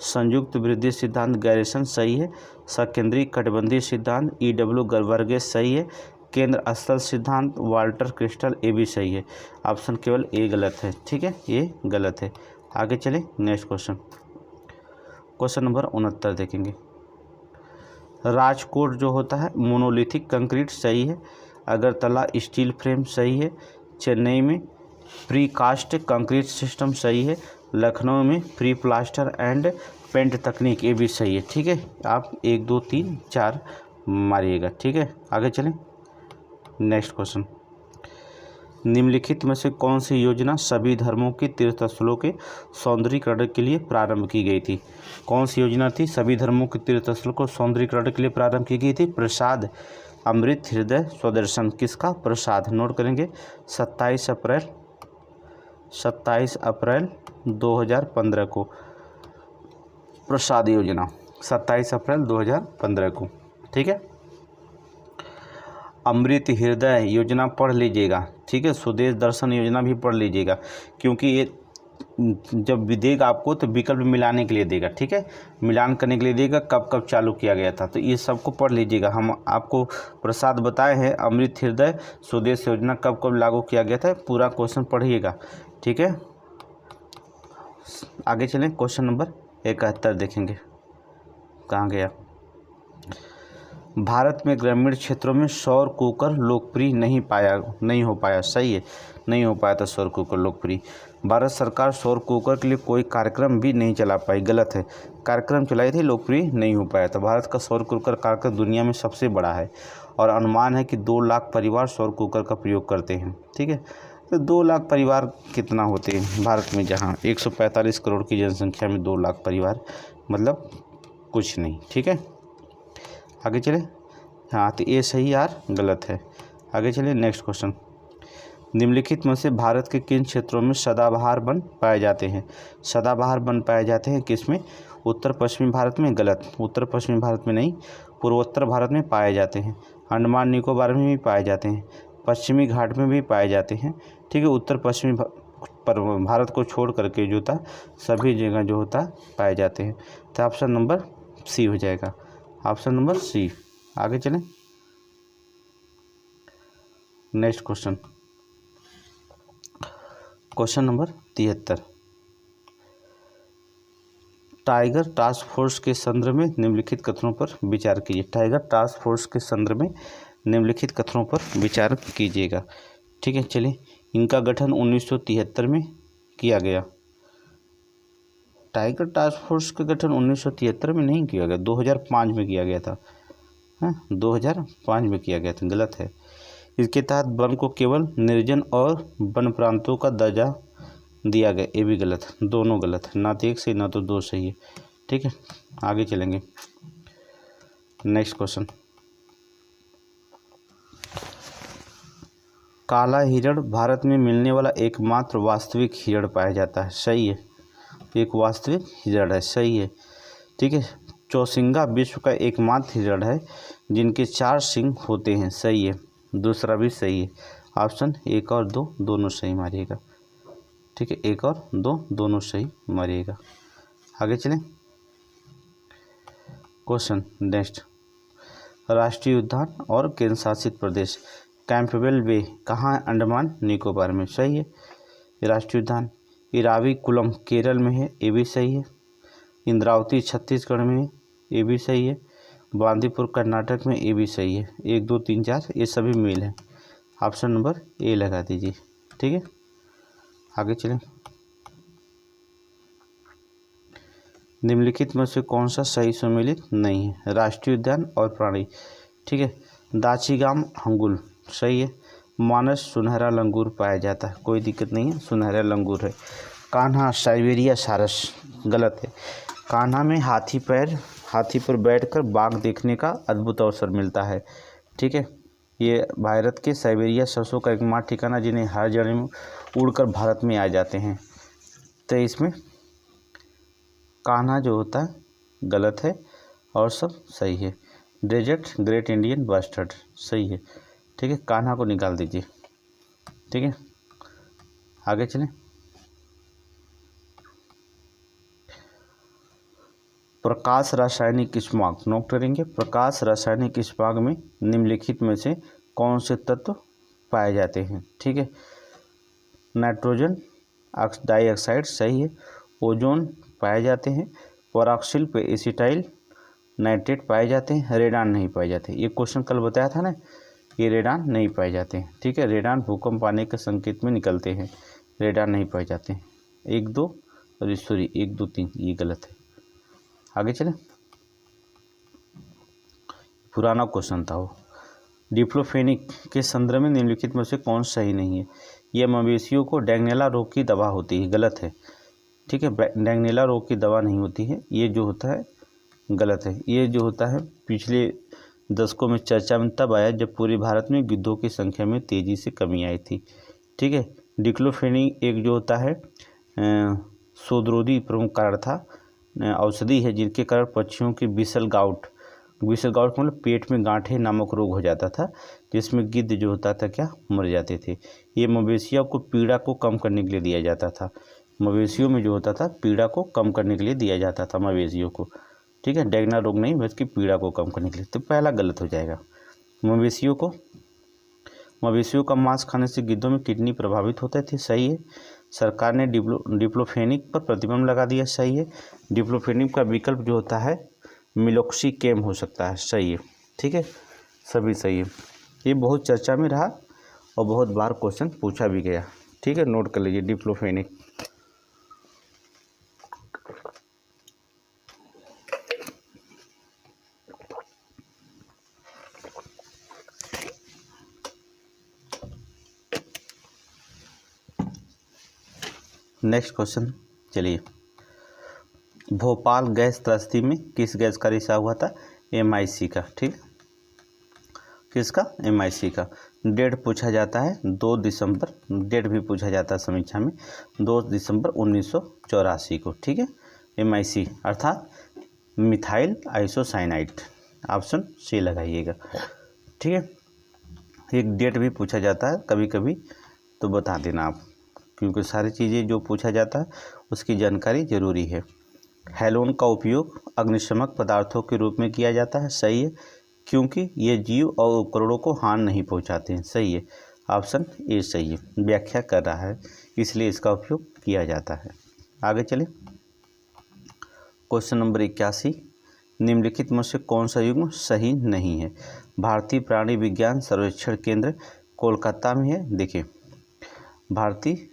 संयुक्त वृद्धि सिद्धांत गैरिसन सही है। सकेंद्रीय कटबंधी सिद्धांत EW गर्बर्गे सही है। केंद्र स्थल सिद्धांत वाल्टर क्रिस्टल, ए भी सही है। ऑप्शन केवल ए गलत है। ठीक है, ये गलत है। आगे चलें, नेक्स्ट क्वेश्चन, क्वेश्चन नंबर 69 देखेंगे। राजकोट जो होता है मोनोलिथिक कंक्रीट सही है। अगरतला स्टील फ्रेम सही है। चेन्नई में प्री कास्ट कंक्रीट सिस्टम सही है। लखनऊ में प्री प्लास्टर एंड पेंट तकनीक, ये भी सही है। ठीक है, आप 1 2 3 4 मारिएगा। ठीक है, आगे चलें। नेक्स्ट क्वेश्चन, निम्नलिखित में से कौन सी योजना सभी धर्मों के तीर्थस्थलों के सौंदर्यीकरण के लिए प्रारंभ की गई थी? कौन सी योजना थी सभी धर्मों के तीर्थस्थलों को सौंदर्यीकरण के लिए प्रारंभ की गई थी? प्रसाद अमृत हृदय स्वदर्शन, किसका? प्रसाद। नोट करेंगे, 27 अप्रैल 2015 को प्रसाद योजना, 27 अप्रैल 2015 को। ठीक है, अमृत हृदय योजना पढ़ लीजिएगा, ठीक है। स्वदेश दर्शन योजना भी पढ़ लीजिएगा, क्योंकि ये जब भी देगा आपको तो विकल्प मिलाने के लिए देगा, ठीक है, मिलान करने के लिए देगा कब कब चालू किया गया था, तो ये सबको पढ़ लीजिएगा। हम आपको प्रसाद बताए हैं अमृत हृदय स्वदेश योजना कब कब लागू किया गया था, पूरा क्वेश्चन पढ़िएगा, ठीक है। आगे चलें, क्वेश्चन नंबर 71 देखेंगे, कहाँ गया। भारत में ग्रामीण क्षेत्रों में सौर कुकर लोकप्रिय नहीं हो पाया, सही है, नहीं हो पाया था सौर कुकर लोकप्रिय। भारत सरकार सौर कुकर के लिए कोई कार्यक्रम भी नहीं चला पाई, गलत है। कार्यक्रम चलाई थी, लोकप्रिय नहीं हो पाया था। भारत का सौर कुकर कार्यक्रम दुनिया में सबसे बड़ा है और अनुमान है कि 2 लाख परिवार सौर कुकर का प्रयोग करते हैं, ठीक है। तो 2 लाख परिवार कितना होते हैं भारत में, जहाँ 145 करोड़ की जनसंख्या में 2 लाख परिवार मतलब कुछ नहीं, ठीक है। आगे चले, हाँ तो ये सही यार, गलत है। आगे चले, नेक्स्ट क्वेश्चन। निम्नलिखित में से भारत के किन क्षेत्रों में सदाबहार वन पाए जाते हैं। सदाबहार वन पाए जाते हैं किसमें, उत्तर पश्चिमी भारत में, गलत, उत्तर पश्चिमी भारत में नहीं, पूर्वोत्तर भारत में पाए जाते हैं, अंडमान निकोबार में भी पाए जाते हैं, पश्चिमी घाट में भी पाए जाते हैं, ठीक है। उत्तर पश्चिमी पर भारत को छोड़ करके जो था सभी जगह जो होता पाए जाते हैं, तो ऑप्शन नंबर सी हो जाएगा, ऑप्शन नंबर सी। आगे चलें, next question, question number 73। Tiger task force के संदर्भ में निम्नलिखित कथनों पर विचार कीजिए। टाइगर टास्क फोर्स के संदर्भ में निम्नलिखित कथनों पर विचार कीजिएगा, ठीक है। चलिए, इनका गठन 1973 में किया गया। टाइगर टास्क फोर्स का गठन 1973 में नहीं किया गया, 2005 में किया गया था, हाँ 2005 में किया गया था, गलत है। इसके तहत वन को केवल निर्जन और वन प्रांतों का दर्जा दिया गया, ये भी गलत, दोनों गलत है, ना तो एक सही ना तो दो सही है, ठीक है। आगे चलेंगे, नेक्स्ट क्वेश्चन। काला हिरण भारत में मिलने वाला एकमात्र वास्तविक हिरण पाया जाता है, सही है, एक वास्तविक हिरण है, सही है, ठीक है। चौसिंगा विश्व का एकमात्र हिरण है जिनके 4 सींग होते हैं, सही है, दूसरा भी सही है। ऑप्शन 1 और 2 दोनों सही मारिएगा, ठीक है, 1 और 2 दोनों सही मारिएगा। आगे चलें, क्वेश्चन नेक्स्ट। राष्ट्रीय उद्यान और केंद्र शासित प्रदेश कैंपबेल बे कहाँ है, अंडमान निकोबार में, सही है, राष्ट्रीय उद्यान। इराविकुलम केरल में है, ये भी सही है। इंद्रावती छत्तीसगढ़ में है, ये भी सही है। बांदीपुर कर्नाटक में, ये भी सही है। 1 2 3 4 ये सभी मेल हैं, ऑप्शन नंबर ए लगा दीजिए, ठीक है। आगे चलें, निम्नलिखित में से कौन सा सही सम्मिलित नहीं है, राष्ट्रीय उद्यान और प्राणी, ठीक है। दाचीगाम हंगुल सही है। मानस सुनहरा लंगूर पाया जाता है, कोई दिक्कत नहीं है, सुनहरा लंगूर है। कान्हा साइबेरिया सारस, गलत है। कान्हा में हाथी पर बैठकर बाघ देखने का अद्भुत अवसर मिलता है, ठीक है। ये भारत के साइबेरिया सरसों का एकमात्र ठिकाना जिन्हें हर जगह में उड़कर भारत में आ जाते हैं, तो इसमें कान्हा जो होता है गलत है और सब सही है। डेजर्ट ग्रेट इंडियन बस्टर्ड सही है, ठीक है, कान्हा को निकाल दीजिए, ठीक है। आगे चलें, प्रकाश रासायनिक इस्पाक नोट करेंगे। प्रकाश रासायनिक इस्पाक में निम्नलिखित में से कौन से तत्व पाए जाते हैं, ठीक है। नाइट्रोजन डाइऑक्साइड सही है। ओजोन पाए जाते हैं। परऑक्सिल पे एसिटाइल नाइट्रेट पाए जाते हैं। रेडान नहीं पाए जाते, ये क्वेश्चन कल बताया था ना, ये रेडान नहीं पाए जाते हैं, ठीक है। रेडान भूकंप आने के संकेत में निकलते हैं, रेडान नहीं पाए जाते हैं। 1 2 और सॉरी 1 2 3 ये गलत है। आगे चलें, पुराना क्वेश्चन था वो। डिप्लोफेनिक के संदर्भ में निम्नलिखित में से कौन सही नहीं है। यह मवेशियों को डैंगनेला रोग की दवा होती है, गलत है, ठीक है। डैंगनेला रोग की दवा नहीं होती है, ये जो होता है गलत है। ये जो होता है पिछले दशकों में चर्चा में तब आया जब पूरे भारत में गिद्धों की संख्या में तेज़ी से कमी आई थी, ठीक है। डिक्लोफेनिक एक जो होता है शोधरोधी प्रमुख कारण था, औषधि है जिनके कारण पक्षियों की बिसल गाउट विशेष गाउट का मतलब पेट में गांठे नामक रोग हो जाता था, जिसमें गिद्ध जो होता था क्या मर जाते थे। ये मवेशियों को पीड़ा को कम करने के लिए दिया जाता था। मवेशियों में जो होता था पीड़ा को कम करने के लिए दिया जाता था मवेशियों को, ठीक है, डेगना रोग नहीं बल्कि पीड़ा को कम करने के लिए। तो पहला गलत हो जाएगा। मवेशियों का मांस खाने से गिद्धों में किडनी प्रभावित होते थे, सही है। सरकार ने डिप्लोफेनिक पर प्रतिबंध लगा दिया, सही है। डिप्लोफेनिक का विकल्प जो होता है मिलोक्सिकेम हो सकता है, सही है, ठीक है, सभी सही है। ये बहुत चर्चा में रहा और बहुत बार क्वेश्चन पूछा भी गया, ठीक है, नोट कर लीजिए डिप्लोफेनिक। नेक्स्ट क्वेश्चन, चलिए, भोपाल गैस त्रस्ती में किस गैस का रिसाव हुआ था? MIC का, ठीक, किसका? MIC का। डेट पूछा जाता है 2 दिसंबर, डेट भी पूछा जाता है समीक्षा में 2 दिसंबर 1984 को, ठीक है। MIC अर्थात मिथाइल आइसोसाइनाइड, ऑप्शन सी लगाइएगा, ठीक है। एक डेट भी पूछा जाता है कभी कभी, तो बता देना आप, क्योंकि सारी चीज़ें जो पूछा जाता है उसकी जानकारी जरूरी है। हैलोन का उपयोग अग्निशमक पदार्थों के रूप में किया जाता है, सही है, क्योंकि ये जीव और उपकरणों को हानि नहीं पहुंचाते हैं, सही है, ऑप्शन ए सही है। व्याख्या कर रहा है इसलिए इसका उपयोग किया जाता है। आगे चलें, क्वेश्चन नंबर 81, निम्नलिखित में से कौन सा युग्म सही नहीं है? भारतीय प्राणी विज्ञान सर्वेक्षण केंद्र कोलकाता में है। देखिए, भारतीय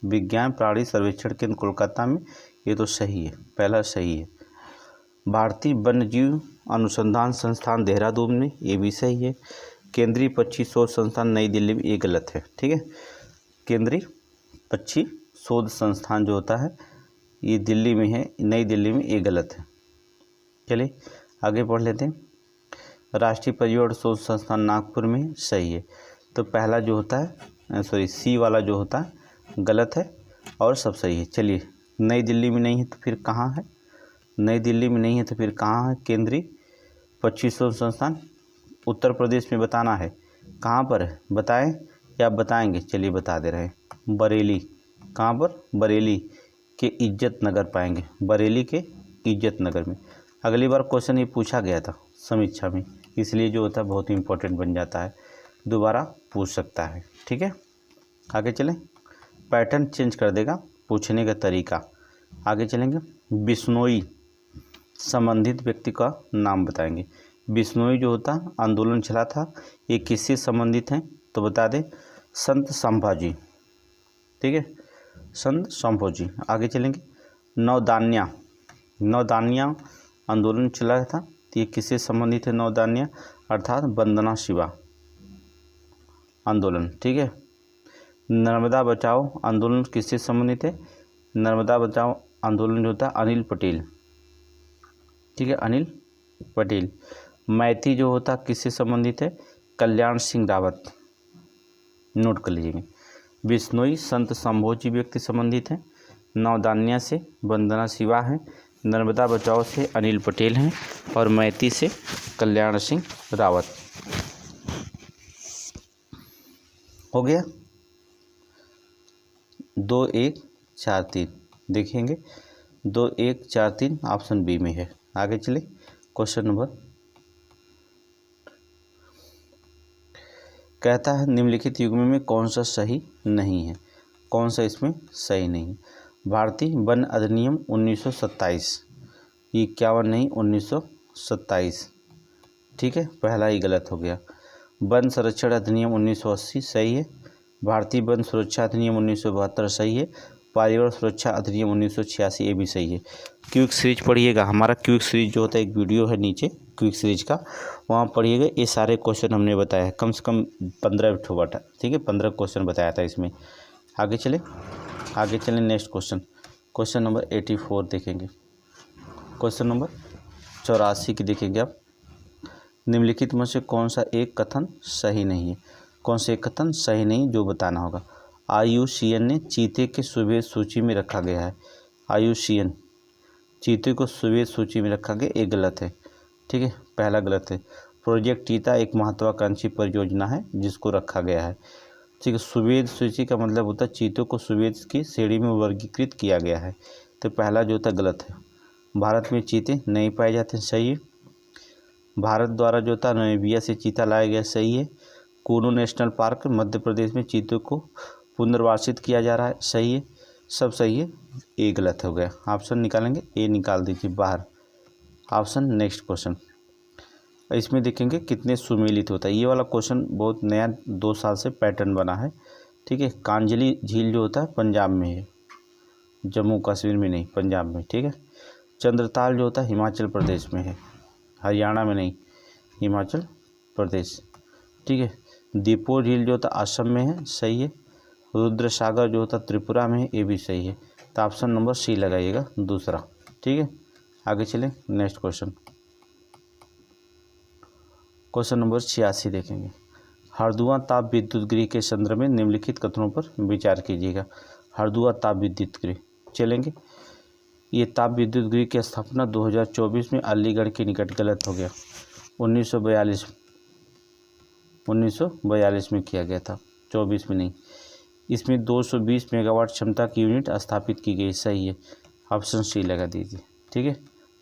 विज्ञान प्राणी सर्वेक्षण केंद्र कोलकाता में, ये तो सही है, पहला सही है। भारतीय वन्यजीव अनुसंधान संस्थान देहरादून में, ये भी सही है। केंद्रीय पक्षी शोध संस्थान नई दिल्ली में, ये गलत है, ठीक है। केंद्रीय पक्षी शोध संस्थान जो होता है ये दिल्ली में है, नई दिल्ली में, ये गलत है। चलिए आगे पढ़ लेते हैं। राष्ट्रीय पर्यावरण शोध संस्थान नागपुर में, सही है। तो पहला जो होता है सी वाला जो होता है गलत है और सब सही है। चलिए, नई दिल्ली में नहीं है तो फिर कहाँ है? नई दिल्ली में नहीं है तो फिर कहाँ है? केंद्रीय पक्षी शोध संस्थान उत्तर प्रदेश में बताना है, कहाँ पर है बताएं या आप बताएंगे? चलिए बता दे रहे हैं, बरेली। कहाँ पर? बरेली के इज्जत नगर पाएंगे, बरेली के इज्जत नगर में। अगली बार क्वेश्चन ये पूछा गया था समीक्षा में, इसलिए जो होता है बहुत इंपॉर्टेंट बन जाता है, दोबारा पूछ सकता है, ठीक है। आगे चलें, पैटर्न चेंज कर देगा पूछने का तरीका। आगे चलेंगे, बिश्नोई संबंधित व्यक्ति का नाम बताएंगे। बिश्नोई जो होता आंदोलन चला था, ये किससे संबंधित हैं? तो बता दें, संत संभाजी, ठीक है, संत संभाजी। आगे चलेंगे, नवदान्या आंदोलन चला था, तो ये किससे संबंधित है? नवदान्या अर्थात वंदना शिवा आंदोलन, ठीक है। नर्मदा बचाओ आंदोलन किससे संबंधित है? नर्मदा बचाओ आंदोलन जो होता है अनिल पटेल, ठीक है, अनिल पटेल। मैती जो होता किससे संबंधित है? कल्याण सिंह रावत, नोट कर लीजिएगा। बिश्नोई संत संभोजी व्यक्ति संबंधित हैं, नवदान्या से वंदना शिवा हैं, नर्मदा बचाओ से अनिल पटेल हैं और मैती से कल्याण सिंह रावत। हो गया 2 1 4 3, देखेंगे 2 1 4 3 ऑप्शन बी में है। आगे चले, क्वेश्चन नंबर कहता है निम्नलिखित युग्म में कौन सा सही नहीं है? कौन सा इसमें सही नहीं है? भारतीय वन अधिनियम 1927, ये 51 नहीं 1927, ठीक है, पहला ही गलत हो गया। वन संरक्षण अधिनियम 1980 सही है। भारतीय वन सुरक्षा अधिनियम 1972 सही है। पर्यावरण सुरक्षा अधिनियम 1986, ये भी सही है। क्विक सीरीज पढ़िएगा, हमारा क्विक सीरीज जो होता है एक वीडियो है नीचे क्विक सीरीज का, वहाँ पढ़िएगा, ये सारे क्वेश्चन हमने बताया है, कम से कम 15 ठोबा, ठीक है, 15 क्वेश्चन बताया था इसमें। आगे चलें नेक्स्ट क्वेश्चन नंबर 84 देखेंगे। क्वेश्चन नंबर 84 की देखेंगे आप, निम्नलिखित में से कौन सा एक कथन सही नहीं है? कौन सा एक कथन सही नहीं जो बताना होगा? IUCN ने चीते के सुवेद सूची में रखा गया है। IUCN चीते को सुवेद सूची में रखा गया, ये गलत है। ठीक है, पहला गलत है। प्रोजेक्ट चीता एक महत्वाकांक्षी परियोजना है जिसको रखा गया है। ठीक है, सुवेद सूची का मतलब होता है चीतों को सुवेद की श्रेणी में वर्गीकृत किया गया है, तो पहला जो होता है गलत है। भारत में चीते नहीं पाए जाते, सही है। भारत द्वारा जो था नामीबिया से चीता लाया गया, सही है। कूनो नेशनल पार्क मध्य प्रदेश में चीतों को पुनर्वासित किया जा रहा है, सही है। सब सही है, ए गलत हो गया। ऑप्शन निकालेंगे, ए निकाल दीजिए बाहर। ऑप्शन नेक्स्ट क्वेश्चन, इसमें देखेंगे कितने सुमेलित होता है। ये वाला क्वेश्चन बहुत नया 2 साल से पैटर्न बना है। ठीक है, कांजली झील जो होता है पंजाब में है, जम्मू कश्मीर में नहीं, पंजाब में। ठीक है, चंद्रताल जो होता है हिमाचल प्रदेश में है, हरियाणा में नहीं, हिमाचल प्रदेश। ठीक है, दीपोर झील जो होता है असम में है, सही है। रुद्र सागर जो होता है त्रिपुरा में है, ये भी सही है। तो ऑप्शन नंबर सी लगाइएगा, दूसरा। ठीक है, आगे चलें नेक्स्ट क्वेश्चन। क्वेश्चन नंबर 86 देखेंगे। हरदुआ ताप विद्युत गृह के संदर्भ में निम्नलिखित कथनों पर विचार कीजिएगा। हरदुआ ताप विद्युत गृह चलेंगे। ये ताप विद्युत गृह की स्थापना 2024 में अलीगढ़ के निकट गलत हो गया। 1942 में किया गया था, 24 में नहीं। इसमें 220 मेगावाट क्षमता की यूनिट स्थापित की गई, सही है। ऑप्शन सी लगा दीजिए। ठीक है,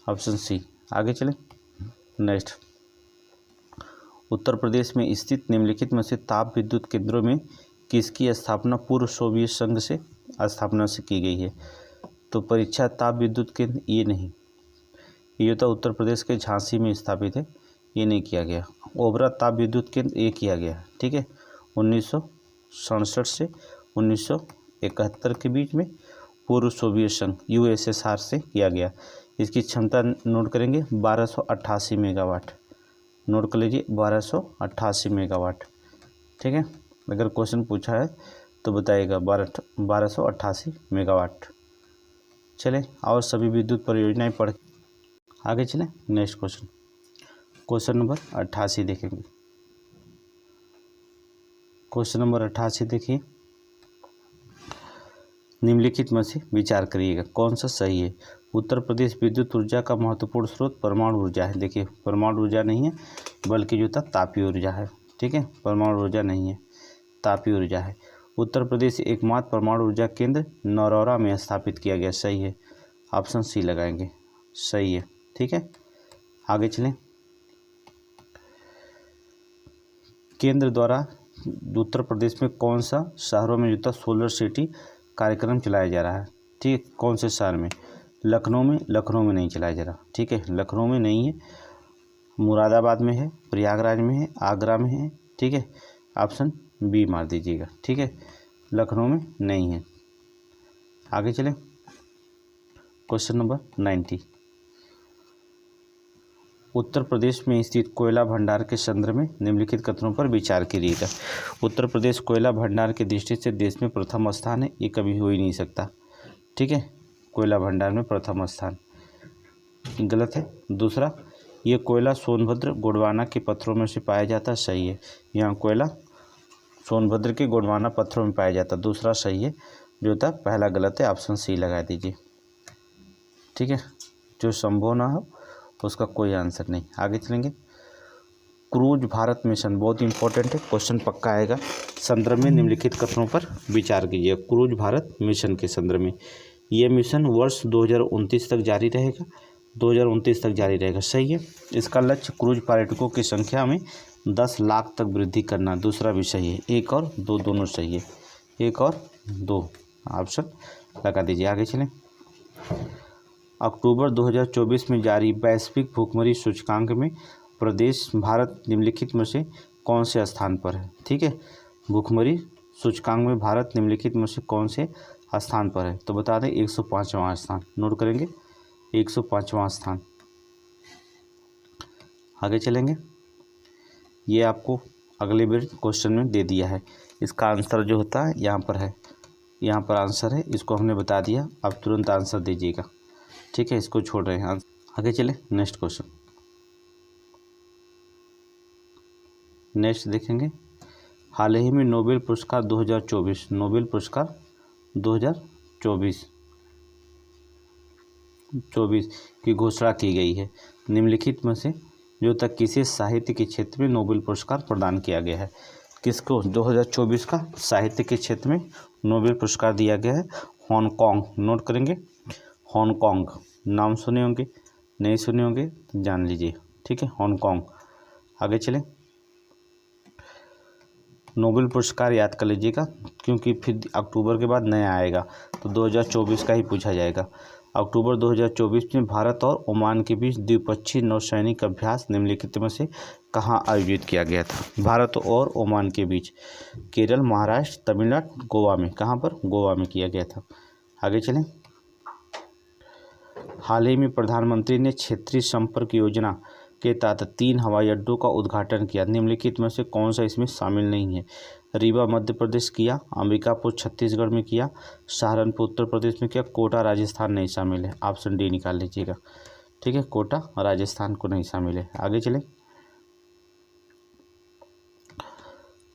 ऑप्शन सी। आगे चलें नेक्स्ट। उत्तर प्रदेश में स्थित निम्नलिखित में से ताप विद्युत केंद्रों में किसकी स्थापना पूर्व सोवियत संघ से स्थापना से की गई है? तो परीक्षा ताप विद्युत केंद्र ये नहीं, ये तो उत्तर प्रदेश के झांसी में स्थापित है, ये नहीं किया गया। ओबरा ताप विद्युत केंद्र ये किया गया। ठीक है, 1967 से 1971 के बीच में पूर्व सोवियत संघ USSR से किया गया। इसकी क्षमता नोट करेंगे 1288 मेगावाट, नोट कर लीजिए 1288 मेगावाट। ठीक है, अगर क्वेश्चन पूछा है तो बताइएगा 1288 मेगावाट। चलें और सभी विद्युत परियोजनाएं पढ़ आगे चलें नेक्स्ट क्वेश्चन। क्वेश्चन नंबर 88 देखेंगे। क्वेश्चन नंबर 88 देखिए, निम्नलिखित में से विचार करिएगा कौन सा सही है। उत्तर प्रदेश विद्युत ऊर्जा का महत्वपूर्ण स्रोत परमाणु ऊर्जा है। देखिए, परमाणु ऊर्जा नहीं है बल्कि जो था तापीय ऊर्जा है। ठीक है, परमाणु ऊर्जा नहीं है, तापीय ऊर्जा है। उत्तर प्रदेश एकमात्र परमाणु ऊर्जा केंद्र नरौरा में स्थापित किया गया, सही है। ऑप्शन सी लगाएंगे, सही है। ठीक है, आगे चलें। केंद्र द्वारा उत्तर प्रदेश में कौन सा शहरों में जो था सोलर सिटी कार्यक्रम चलाया जा रहा है? ठीक, कौन से शहर में? लखनऊ में, लखनऊ में नहीं चलाया जा रहा। ठीक है, लखनऊ में नहीं है, मुरादाबाद में है, प्रयागराज में है, आगरा में है। ठीक है, ऑप्शन बी मार दीजिएगा। ठीक है, लखनऊ में नहीं है। आगे चलें क्वेश्चन नंबर 90। उत्तर प्रदेश में स्थित कोयला भंडार के संदर्भ में निम्नलिखित कथनों पर विचार कीजिएगा। उत्तर प्रदेश कोयला भंडार की दृष्टि से देश में प्रथम स्थान है, ये कभी हो ही नहीं सकता। ठीक है, कोयला भंडार में प्रथम स्थान गलत है। दूसरा, ये कोयला सोनभद्र गोंडवाना के पत्थरों में से पाया जाता है, सही है। यहाँ कोयला सोनभद्र के गोंडवाना पत्थरों में पाया जाता है, दूसरा सही है। जो था पहला गलत है, ऑप्शन सी लगा दीजिए। ठीक है, जो संभव ना हो उसका कोई आंसर नहीं। आगे चलेंगे। क्रूज भारत मिशन बहुत इंपॉर्टेंट है, क्वेश्चन पक्का आएगा। संदर्भ में निम्नलिखित कथनों पर विचार कीजिए। क्रूज भारत मिशन के संदर्भ में, यह मिशन वर्ष 2029 तक जारी रहेगा, 2029 तक जारी रहेगा, सही है। इसका लक्ष्य क्रूज पर्यटकों की संख्या में 10 लाख तक वृद्धि करना, दूसरा भी सही है। 1 और 2 दोनों सही है, 1 और 2 ऑप्शन लगा दीजिए। आगे चलें। अक्टूबर 2024 में जारी वैश्विक भूखमरी सूचकांक में प्रदेश भारत निम्नलिखित में से कौन से स्थान पर है? ठीक है, भूखमरी सूचकांक में भारत निम्नलिखित में से कौन से स्थान पर है? तो बता दें 105वां स्थान, नोट करेंगे 105वां स्थान। आगे चलेंगे। ये आपको अगले बार क्वेश्चन में दे दिया है, इसका आंसर जो होता है यहाँ पर है, यहाँ पर आंसर है, इसको हमने बता दिया, आप तुरंत आंसर दीजिएगा। ठीक है, इसको छोड़ रहे हैं। आगे चले नेक्स्ट क्वेश्चन। नेक्स्ट देखेंगे, हाल ही में नोबेल पुरस्कार 2024, नोबेल पुरस्कार 2024 की घोषणा की गई है। निम्नलिखित में से जो तक किसी साहित्य के क्षेत्र में नोबेल पुरस्कार प्रदान किया गया है। किसको 2024 का साहित्य के क्षेत्र में नोबेल पुरस्कार दिया गया है? हांगकांग। नोट करेंगे, हांगकांग नाम सुने होंगे, नहीं सुने होंगे तो जान लीजिए, ठीक है, हांगकांग। आगे चलें, नोबेल पुरस्कार याद कर लीजिएगा क्योंकि फिर अक्टूबर के बाद नया आएगा तो 2024 का ही पूछा जाएगा। अक्टूबर 2024 में भारत और ओमान के बीच द्विपक्षीय नौसैनिक अभ्यास निम्नलिखित में से कहाँ आयोजित किया गया था? भारत और ओमान के बीच केरल, महाराष्ट्र, तमिलनाडु, गोवा में। कहाँ पर? गोवा में किया गया था। आगे चलें, हाल ही में प्रधानमंत्री ने क्षेत्रीय संपर्क योजना के तहत 3 हवाई अड्डों का उद्घाटन किया। निम्नलिखित में से कौन सा इसमें शामिल नहीं है? रीवा मध्य प्रदेश किया, अंबिकापुर छत्तीसगढ़ में किया, सहारनपुर उत्तर प्रदेश में किया, कोटा राजस्थान नहीं शामिल है। ऑप्शन डी निकाल लीजिएगा, ठीक है, कोटा राजस्थान को नहीं शामिल है। आगे चलें,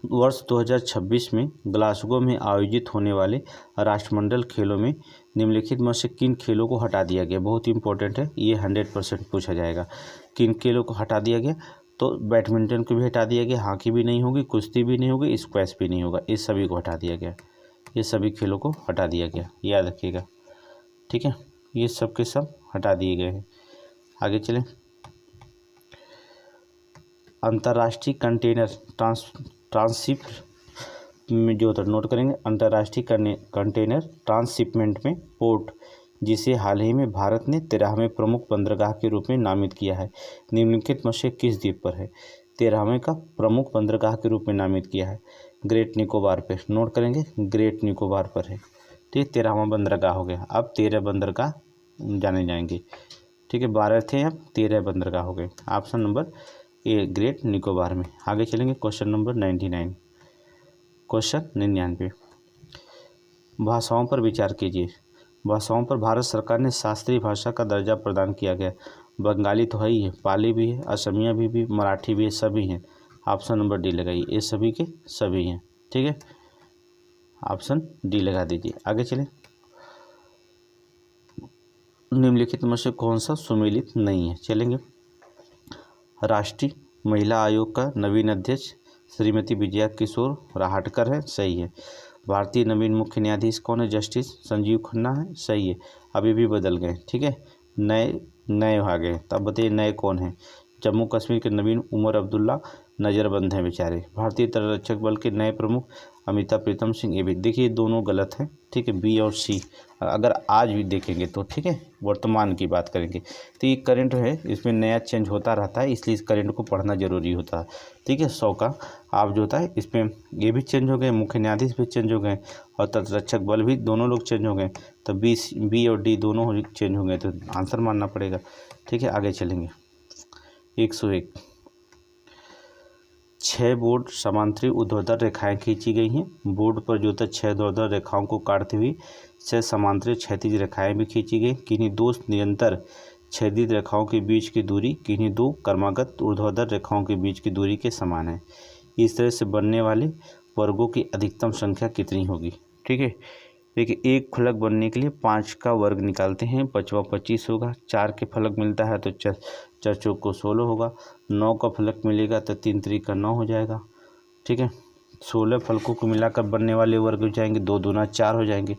वर्ष 2026 में ग्लासगो में आयोजित होने वाले राष्ट्रमंडल खेलों में निम्नलिखित में से किन खेलों को हटा दिया गया? बहुत इंपॉर्टेंट है ये, 100% पूछा जाएगा। किन खेलों को हटा दिया गया? तो बैडमिंटन को भी हटा दिया गया, हॉकी भी नहीं होगी, कुश्ती भी नहीं होगी, स्क्वैश भी नहीं होगा, इस सभी को हटा दिया गया। ये सभी खेलों को हटा दिया गया, याद रखिएगा, ठीक है, ये सब के सब हटा दिए गए हैं। आगे चलें, अंतर्राष्ट्रीय कंटेनर ट्रांसशिप में जो होता है, नोट करेंगे, अंतर्राष्ट्रीय कंटेनर ट्रांसशिपमेंट में पोर्ट, जिसे हाल ही में भारत ने 13वें प्रमुख बंदरगाह के रूप में नामित किया है, निम्नलिखित में से किस द्वीप पर है? 13वें का प्रमुख बंदरगाह के रूप में नामित किया है, ग्रेट निकोबार पे। नोट करेंगे, ग्रेट निकोबार पर है, ठीक, 13वां बंदरगाह हो गया। अब 13 बंदरगाह जाने जाएंगे, ठीक है, 12 थे, अब 13 बंदरगाह हो गए। Option number A, great Nicobar में। आगे चलेंगे, क्वेश्चन नंबर 99, क्वेश्चन 99, भाषाओं पर विचार कीजिए। भाषाओं पर भारत सरकार ने शास्त्रीय भाषा का दर्जा प्रदान किया गया। बंगाली तो है ही है, पाली भी है, असमिया भी, मराठी भी है, सभी हैं। ऑप्शन नंबर डी लगाइए, ये सभी के सभी हैं, ठीक है, ऑप्शन डी लगा दीजिए। आगे चलें, निम्नलिखित में से कौन सा सुमेलित नहीं है? चलेंगे, राष्ट्रीय महिला आयोग का नवीन अध्यक्ष श्रीमती विजया किशोर राहटकर है, सही है। भारतीय नवीन मुख्य न्यायाधीश कौन है? जस्टिस संजीव खन्ना है, सही है। अभी भी बदल गए, ठीक है, नए आ गए, तब बताइए नए कौन है? जम्मू कश्मीर के नवीन उमर अब्दुल्ला नज़रबंद हैं बेचारे। भारतीय तटरक्षक बल के नए प्रमुख अमिताभ प्रीतम सिंह, ये भी देखिए दोनों गलत हैं, ठीक है, बी और सी। अगर आज भी देखेंगे तो, ठीक है, वर्तमान की बात करेंगे तो ये करंट है, इसमें नया चेंज होता रहता है, इसलिए इस करंट को पढ़ना जरूरी होता है, ठीक है। 100 का आप जो होता है इसमें ये भी चेंज हो गए, मुख्य न्यायाधीश भी चेंज हो गए और तटरक्षक बल भी, दोनों लोग चेंज हो गए, तो बी और डी दोनों चेंज हो गए, तो आंसर मानना पड़ेगा, ठीक है। आगे चलेंगे, 101, 6 बोर्ड समांतरी ऊर्ध्वाधर रेखाएं खींची गई हैं। बोर्ड पर जो था 6 ऊर्ध्वाधर रेखाओं को काटते हुए 6 समांतरी क्षैतिज रेखाएं भी खींची गई। किन्हीं 2 निरंतर छेदित रेखाओं के बीच की दूरी किन्हीं 2 क्रमागत ऊर्ध्वाधर रेखाओं के बीच की दूरी के समान है। इस तरह से बनने वाले वर्गों की अधिकतम संख्या कितनी होगी? ठीक है, देखिए एक फलक बनने के लिए 5 का वर्ग निकालते हैं, 5 25 होगा। 4 के फलक मिलता है तो 4 चौक को 16 होगा। 9 का फलक मिलेगा तो 3 3 का 9 हो जाएगा। ठीक है, 16 फलकों को मिलाकर बनने वाले वर्ग हो जाएंगे, 2 दूना 4 हो जाएंगे।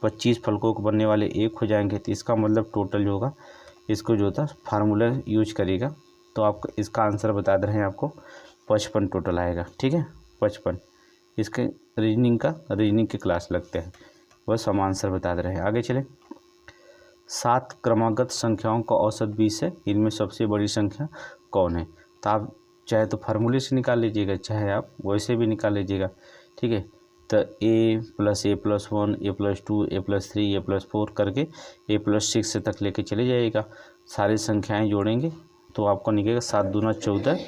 25 फलकों को बनने वाले 1 हो जाएंगे। तो इसका मतलब टोटल जो होगा, इसको जो था फार्मूला यूज करेगा तो आपको इसका आंसर बता दे रहे हैं, आपको 55 टोटल आएगा। ठीक है, 55। इसके रीजनिंग के क्लास लगते हैं, बस हम आंसर बता दे रहे हैं। आगे चलें, 7 क्रमागत संख्याओं का औसत 20 है। इनमें सबसे बड़ी संख्या कौन है? तो आप चाहे तो फार्मूले से निकाल लीजिएगा, चाहे आप वैसे भी निकाल लीजिएगा। ठीक है, तो a + a + 1 a + 2 a + 3 a + 4 करके a + 6 तक लेके चले जाइएगा। सारी संख्याएं जोड़ेंगे तो आपको निकलेगा 7 दूना 14,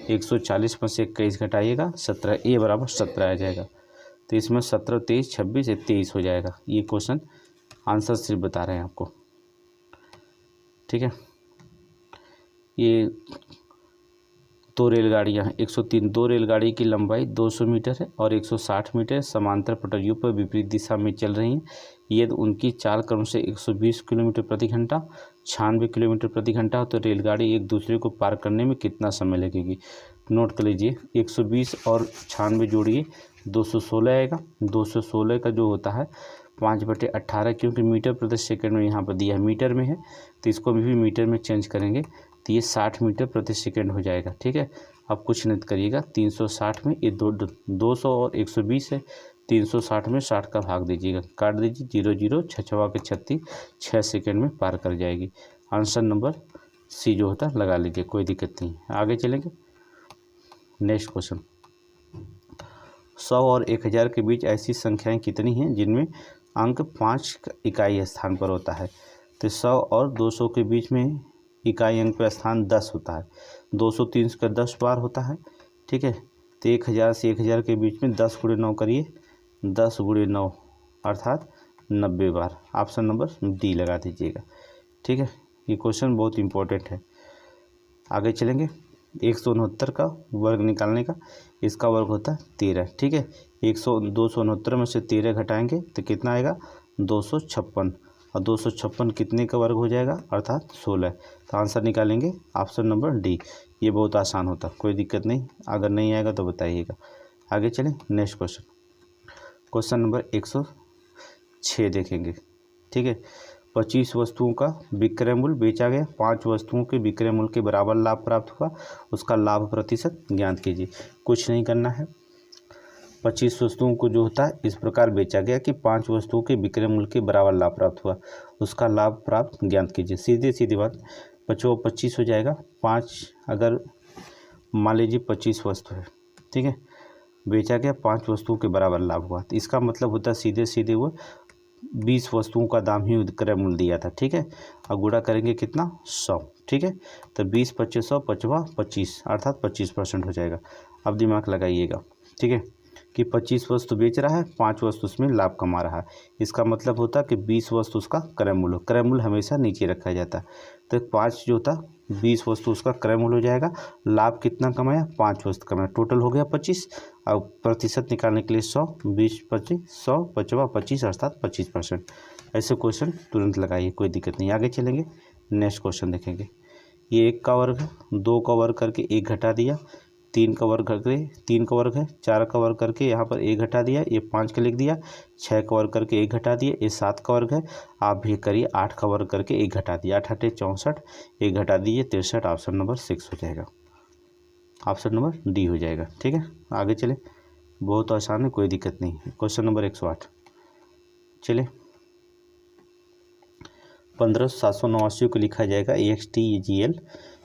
140 में से 21 घटाइएगा 17, a बराबर 17 आ जाएगा। तो इसमें 17 23 26 23 हो जाएगा। ये क्वेश्चन आंसर सिर्फ बता रहे हैं आपको। ठीक है, ये दो रेलगाड़ियाँ 103 दो रेलगाड़ी की लंबाई 200 मीटर है और 160 मीटर समांतर पटरियों पर विपरीत दिशा में चल रही हैं। यदि उनकी चाल क्रम से 120 किलोमीटर प्रति घंटा 96 किलोमीटर प्रति घंटा हो तो रेलगाड़ी एक दूसरे को पार करने में कितना समय लगेगी। नोट कर लीजिए 120 और 96 जोड़िए 216 आएगा। 216 का जो होता है 5/18, क्योंकि मीटर प्रति सेकंड में यहाँ पर दिया है मीटर में है तो इसको भी मीटर में चेंज करेंगे तो ये 60 मीटर प्रति सेकंड हो जाएगा। ठीक है, अब कुछ नहीं करिएगा 360 में ये 200 और 120 है, 360 में 60 का भाग दीजिएगा, काट दीजिए 0 0 6 के 36 6 सेकंड में पार कर जाएगी। आंसर नंबर सी जो होता है लगा लीजिए, कोई दिक्कत नहीं है। आगे चलेंगे नेक्स्ट क्वेश्चन। 100 और 1000 के बीच ऐसी संख्याएं कितनी हैं जिनमें अंक 5 इकाई स्थान पर होता है। तो 100 और 200 के बीच में इकाई अंक पर स्थान 10 होता है। 200 300 का 10 बार होता है। ठीक है, तो 1000 से 1000 के बीच में 10 × 9 करिए, 10 × 9 अर्थात 90 बार। ऑप्शन नंबर डी लगा दीजिएगा। ठीक है, ये क्वेश्चन बहुत इंपॉर्टेंट है। आगे चलेंगे 169 का वर्ग निकालने का, इसका वर्ग होता है 13। ठीक है, 269 में से 13 घटाएंगे तो कितना आएगा 256, और 256 कितने का वर्ग हो जाएगा अर्थात 16। तो आंसर निकालेंगे ऑप्शन नंबर डी। ये बहुत आसान होता, कोई दिक्कत नहीं, अगर नहीं आएगा तो बताइएगा। आगे चलें नेक्स्ट क्वेश्चन। क्वेश्चन नंबर 106 देखेंगे। ठीक है, 25 वस्तुओं का विक्रय मूल्य बेचा गया, 5 वस्तुओं के विक्रय मूल्य के बराबर लाभ प्राप्त हुआ, उसका लाभ प्रतिशत ज्ञात कीजिए। कुछ नहीं करना है, 25 वस्तुओं को जो होता है इस प्रकार बेचा गया कि 5 वस्तुओं के विक्रय मूल्य के बराबर लाभ प्राप्त हुआ, उसका लाभ प्राप्त ज्ञात कीजिए। सीधे सीधी बात, 25 हो जाएगा। 5 अगर मान लीजिए 25 वस्तु है, ठीक है, बेचा गया 5 वस्तुओं के बराबर लाभ हुआ, तो इसका मतलब होता है सीधे सीधे वो 20 वस्तुओं का दाम ही विक्रय मूल्य दिया था। ठीक है, और गुणा करेंगे कितना 100। ठीक है, तो 20 25 100 25 अर्थात 25% हो जाएगा। अब दिमाग लगाइएगा। ठीक है, कि 25 वस्तु बेच रहा है, 5 वस्तु उसमें लाभ कमा रहा है, इसका मतलब होता है कि 20 वस्तु उसका क्रय मूल्य, क्रय मूल्य हमेशा नीचे रखा जाता है। तो 5 जो था 20 वस्तु उसका क्रय मूल्य हो जाएगा। लाभ कितना कमाया 5 वस्तु कमाया, टोटल हो गया 25। अब प्रतिशत निकालने के लिए 100 20 25 100 25 अर्थात 25%। ऐसे क्वेश्चन तुरंत लगाइए, कोई दिक्कत नहीं। आगे चलेंगे नेक्स्ट क्वेश्चन देखेंगे। ये 1 का वर्ग है, 2 का वर्ग करके 1 घटा दिया, 3 का वर्ग करके 3 का वर्ग है, 4 का वर्ग करके यहाँ पर 1 घटा दिया, ये 5 का लिख दिया, 6 का वर्ग करके 1 घटा दिया, ये 7 का वर्ग है। आप भी करिए 8 का वर्ग करके 1 घटा दिया, 8 8 64, 1 घटा दीजिए 63। ऑप्शन नंबर 6 हो जाएगा, ऑप्शन नंबर डी हो जाएगा। ठीक है, आगे चले, बहुत आसान है, कोई दिक्कत नहीं। क्वेश्चन नंबर 108 चले, 15,789 को लिखा जाएगा AXTGL।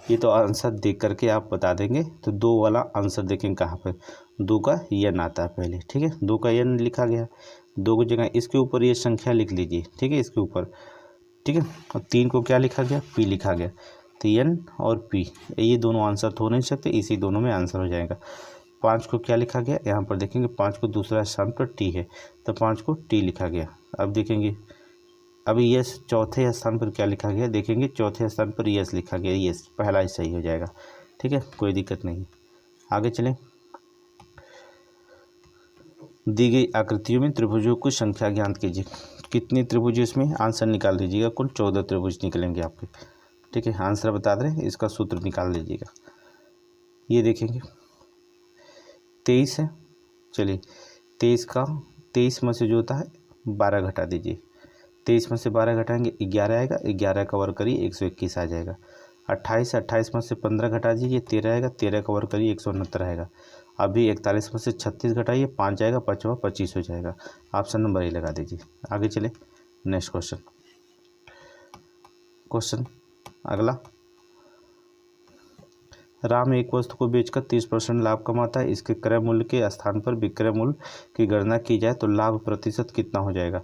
ये तो आंसर देख करके आप बता देंगे। तो 2 वाला आंसर देखें कहाँ पर, 2 का यन आता है पहले। ठीक है, 2 का यन लिखा गया, 2 की जगह इसके ऊपर ये संख्या लिख लीजिए। ठीक है, इसके ऊपर। ठीक है, और 3 को क्या लिखा गया पी लिखा गया, तो एन और पी ये दोनों आंसर तो हो नहीं सकते, इसी दोनों में आंसर हो जाएगा। 5 को क्या लिखा गया, यहाँ पर देखेंगे 5 को दूसरा स्थान पर टी है, तो 5 को टी लिखा गया। अब देखेंगे अभी यस चौथे स्थान पर क्या लिखा गया, देखेंगे चौथे स्थान पर यस लिखा गया, यस पहला ही सही हो जाएगा। ठीक है, कोई दिक्कत नहीं। आगे चलें, दी गई आकृतियों में त्रिभुजों की संख्या ज्ञात कीजिए। कितने त्रिभुज इसमें आंसर निकाल लीजिएगा, कुल 14 त्रिभुज निकलेंगे आपके। ठीक है, आंसर बता दें, इसका सूत्र निकाल लीजिएगा। ये देखेंगे 23 है, चलिए 23 में से जो होता है 12 घटा दीजिए, 23 में से 12 घटाएंगे 11 आएगा, 11 का वर्ग करिए 121 आ जाएगा। 28 में से 15 घटा दीजिए 13 आएगा, 13 का वर्ग करिए 169 आएगा। अभी 41 में से 36 घटाइए 5 आएगा, 5 25 हो जाएगा। ऑप्शन नंबर ए लगा दीजिए। आगे चले नेक्स्ट क्वेश्चन अगला। राम एक वस्तु को बेचकर 30% लाभ कमाता है, इसके क्रय मूल्य के स्थान पर विक्रय मूल्य की गणना की जाए तो लाभ प्रतिशत कितना हो जाएगा।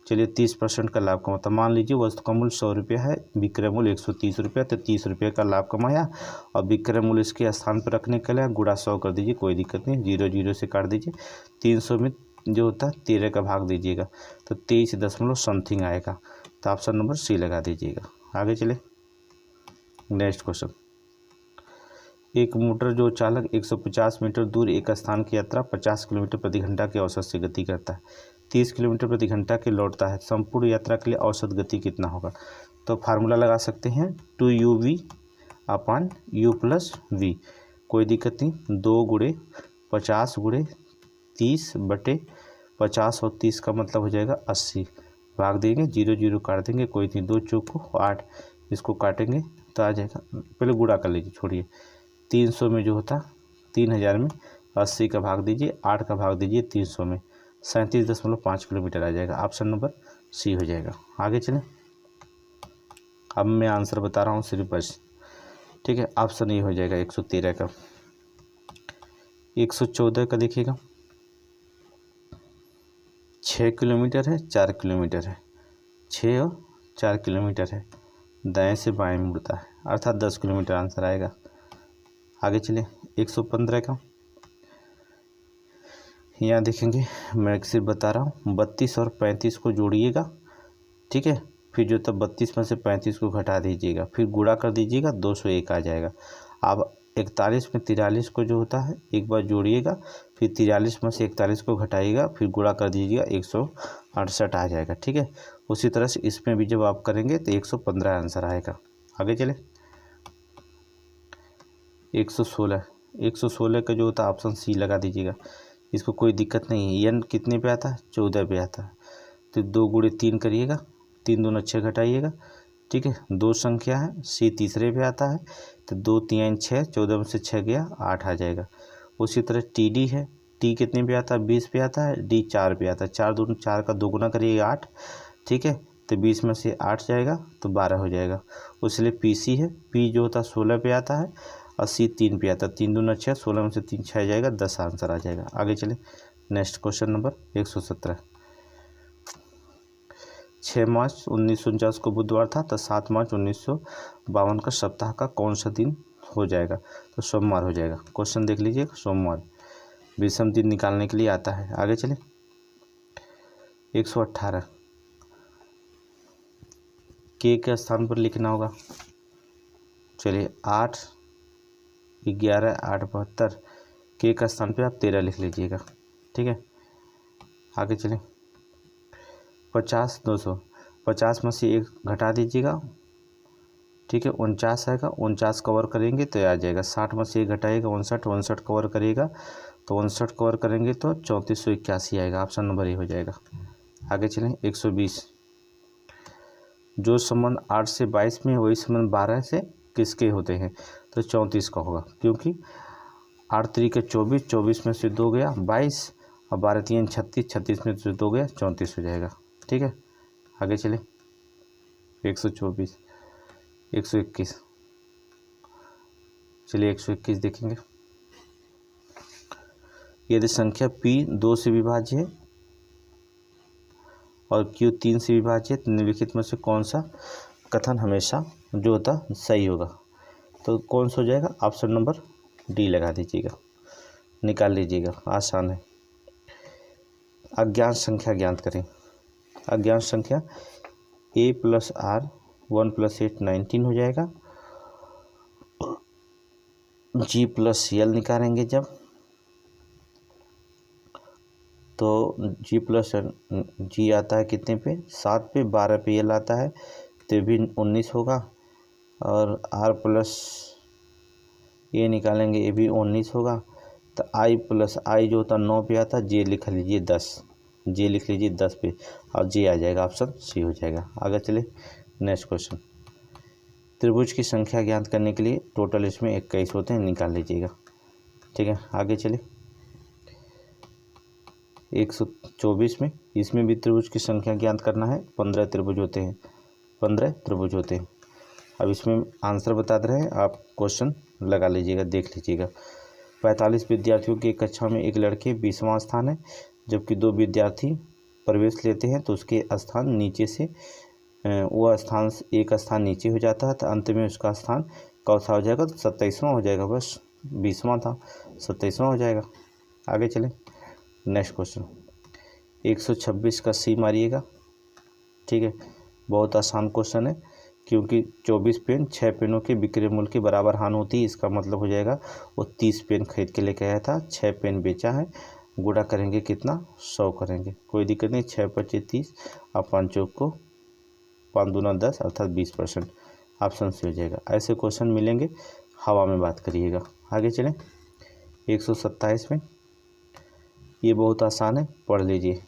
चलिए 30% का लाभ कमाता, मान लीजिए वस्तु का मूल्य 100 रुपया है, विक्रय मूल्य 130 रुपया, तो 30 रुपये का लाभ कमाया, और विक्रय मूल्य इसके स्थान पर रखने के लिए गुणा 100 कर दीजिए, कोई दिक्कत नहीं, 0 0 से काट दीजिए। 300 में जो होता है 13 का भाग दीजिएगा, तो 23.समथिंग आएगा। तो ऑप्शन नंबर सी लगा दीजिएगा। आगे चले नेक्स्ट क्वेश्चन। एक मोटर जो चालक 150 मीटर दूर एक स्थान की यात्रा 50 किलोमीटर प्रति घंटा की औसत से गति करता है, 30 किलोमीटर प्रति घंटा के लौटता है, संपूर्ण यात्रा के लिए औसत गति कितना होगा। तो फार्मूला लगा सकते हैं 2uv/u+v, कोई दिक्कत नहीं। 2 × 50 × 30/50 और 30 का मतलब हो जाएगा 80, भाग देंगे 0 0 काट देंगे, कोई नहीं, 2 चौको 8, इसको काटेंगे तो आ जाएगा, पहले गुणा कर लीजिए, छोड़िए 300 में जो होता 3000 में 80 का भाग दीजिए, 8 का भाग दीजिए 300 में, 37.5 किलोमीटर आ जाएगा। ऑप्शन नंबर सी हो जाएगा। आगे चलें, अब मैं आंसर बता रहा हूँ सिर्फ बस, ठीक है। ऑप्शन ये हो जाएगा 113 का। 114 का देखिएगा, 6 किलोमीटर है, 4 किलोमीटर है, 6 और 4 किलोमीटर है, दाएं से बाएं मुड़ता है, अर्थात 10 किलोमीटर आंसर आएगा। आगे चलिए 115 का, यहाँ देखेंगे मैं सिर्फ बता रहा हूँ, 32 और 35 को जोड़िएगा, ठीक है, फिर जो तब 32 में से 35 को घटा दीजिएगा, फिर गुणा कर दीजिएगा, 201 आ जाएगा। अब 41 में 43 को जो होता है एक बार जोड़िएगा, फिर 43 में से 41 को घटाइएगा, फिर गुणा कर दीजिएगा, 168 आ जाएगा, ठीक है। उसी तरह से इसमें भी जब आप करेंगे तो 115 आंसर आएगा। आगे चले 116 का जो होता है ऑप्शन सी लगा दीजिएगा, इसको कोई दिक्कत नहीं है। एन कितने पे आता है, 14 पे आता है, तो 2 × 3 करिएगा, 3 दूना 6 घटाइएगा, ठीक है। 2 संख्या है, सी तीसरे पे आता है, तो 2 3 6, 14 में से 6 गया 8 आ जाएगा। उसी तरह टी डी है, टी कितने पे आता है, 20 पे आता है, डी 4 पे आता है, 4 दूना 4 का 2 गुना करिएगा 8, ठीक है, तो 20 में से 8 जाएगा तो 12 हो जाएगा। उसलिए पी सी है, पी जो होता है 16 पे आता है और सी 3 पे आता है, 3 दूना 6, 16 में से 3 6 जाएगा, 10 आंसर आ जाएगा। आगे चले नेक्स्ट क्वेश्चन नंबर 117। 6 मार्च 1949 को बुधवार था, तो 7 मार्च 1952 का सप्ताह का कौन सा दिन हो जाएगा, तो सोमवार हो जाएगा। क्वेश्चन देख लीजिए, सोमवार विषम दिन निकालने के लिए आता है। आगे चले 118, के स्थान पर लिखना होगा, चलिए 8 11 8 72, के का स्थान पे आप 13 लिख लीजिएगा, ठीक है। आगे चलें 50 200, 50 में से 1 घटा दीजिएगा, ठीक है, 49 आएगा, 49 कवर करेंगे तो आ जाएगा। 60 में से 1 घटाइएगा, 59, 59 कवर करिएगा तो 59 कवर करेंगे तो 3481 आएगा। ऑप्शन नंबर ए हो जाएगा। आगे चलें 120, जो संबंध 8 से 22 में वही संबंध 12 से किसके होते हैं, तो 34 का होगा, क्योंकि 8 3 24, 24 में से 2 गया 22 और 12 3 36, 36 में से 2 गया 34 हो जाएगा, ठीक है। आगे चले 124, 121, चलिए 121 देखेंगे। यदि संख्या P 2 से विभाज्य है और Q 3 से विभाज्य है, तो निम्नलिखित में से कौन सा कथन हमेशा जो होता सही होगा, तो कौन सा हो जाएगा। ऑप्शन नंबर डी लगा दीजिएगा, निकाल लीजिएगा, आसान है। अज्ञात संख्या ज्ञात करें। अज्ञात संख्या a + r 1 + 8 19 हो जाएगा। g + l निकालेंगे जब, तो g + g आता है कितने पे, 7 पे, 12 पे l आता है तो भी 19 होगा, और r + a निकालेंगे, ये भी 19 होगा। तो i + i जो होता 9 पे आता है, j लिख लीजिए 10, j लिख लीजिए 10 पे, और j आ जाएगा, ऑप्शन सी हो जाएगा। आगे चले नेक्स्ट क्वेश्चन। त्रिभुज की संख्या ज्ञात करने के लिए टोटल इसमें 21 होते हैं, निकाल लीजिएगा, ठीक है। आगे चले 124 में, इसमें भी त्रिभुज की संख्या ज्ञात करना है। 15 त्रिभुज होते हैं, 15 त्रिभुज होते हैं। अब इसमें आंसर बता दे रहे हैं, आप क्वेश्चन लगा लीजिएगा, देख लीजिएगा। 45 विद्यार्थियों की कक्षा में एक लड़के 20वां स्थान है, जबकि 2 विद्यार्थी प्रवेश लेते हैं तो उसके स्थान नीचे से वह स्थान एक स्थान नीचे हो जाता है, तो अंत में उसका स्थान कौन सा हो जाएगा, तो 27वां हो जाएगा। बस 20वां था, 27वां हो जाएगा। आगे चलें नेक्स्ट क्वेश्चन। 126 का सी मारिएगा, ठीक है, बहुत आसान क्वेश्चन है। क्योंकि 24 पेन 6 पेनों के विक्रय मूल्य के बराबर हानि होती है। इसका मतलब हो जाएगा वो 30 पेन खरीद के लेके आया था, 6 पेन बेचा है, गुणा करेंगे कितना 100 करेंगे, कोई दिक्कत नहीं। 6 पच्चीस 30 और 5 चौक को 5 दूना 10 अर्थात 20%, ऑप्शन से हो जाएगा। ऐसे क्वेश्चन मिलेंगे, हवा में बात करिएगा। आगे चलें 127 में, ये बहुत आसान है, पढ़ लीजिए,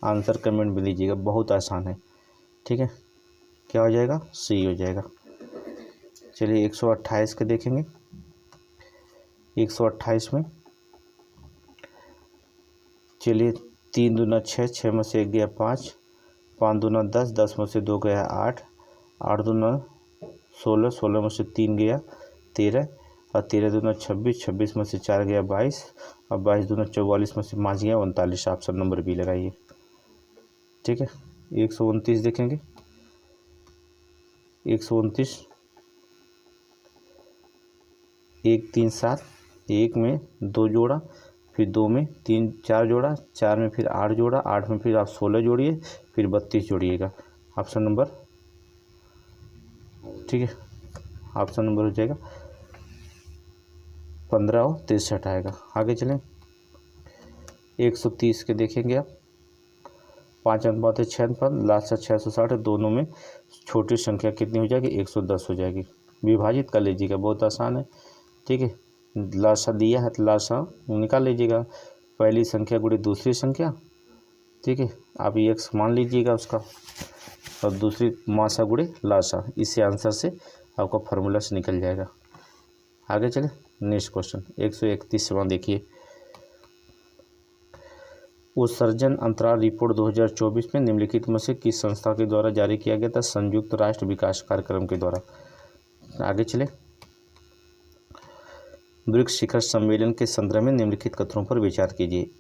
आंसर कमेंट भी लीजिएगा, बहुत आसान है। ठीक है, क्या हो जाएगा, सी हो जाएगा। चलिए 128 के देखेंगे। 128 में चलिए 3 दूना 6, 6 में से 1 गया 5, 5 दूना 10, 10 में से 2 गया 8, 8 दूना 16, 16 में से 3 गया 13, और 13 दूना 26, 26 में से 4 गया 22, और 22 दूना 44 में से 5 गया 39, ऑप्शन नंबर बी लगाइए। ठीक है, 129 देखेंगे। 129 1 3 7, 1 में 2 जोड़ा, फिर 2 में 3 4 जोड़ा, 4 में फिर 8 जोड़ा, 8 में फिर आप 16 जोड़िए, फिर 32 जोड़िएगा, ऑप्शन नंबर, ठीक है, ऑप्शन नंबर हो जाएगा 15 और 63 आएगा। आगे चलें 130 के देखेंगे आप। 5 अंक बात है 6 अंक, लास्ट 660, दोनों में छोटी संख्या कितनी हो जाएगी, 110 हो जाएगी। विभाजित कर लीजिएगा, बहुत आसान है। ठीक है, लाशा दिया है तो लाशा निकाल लीजिएगा, पहली संख्या गुणे दूसरी संख्या। ठीक है, आप ये x मान लीजिएगा उसका, और दूसरी माशा गुणे लाशा, इससे आंसर से आपका फार्मूला से निकल जाएगा। आगे चले नेक्स्ट क्वेश्चन 131वां देखिए। उत्सर्जन अंतराल रिपोर्ट 2024 में निम्नलिखित में से किस संस्था के द्वारा जारी किया गया था, संयुक्त राष्ट्र विकास कार्यक्रम के द्वारा। आगे चले, ब्रिक्स शिखर सम्मेलन के संदर्भ में निम्नलिखित कथनों पर विचार कीजिए।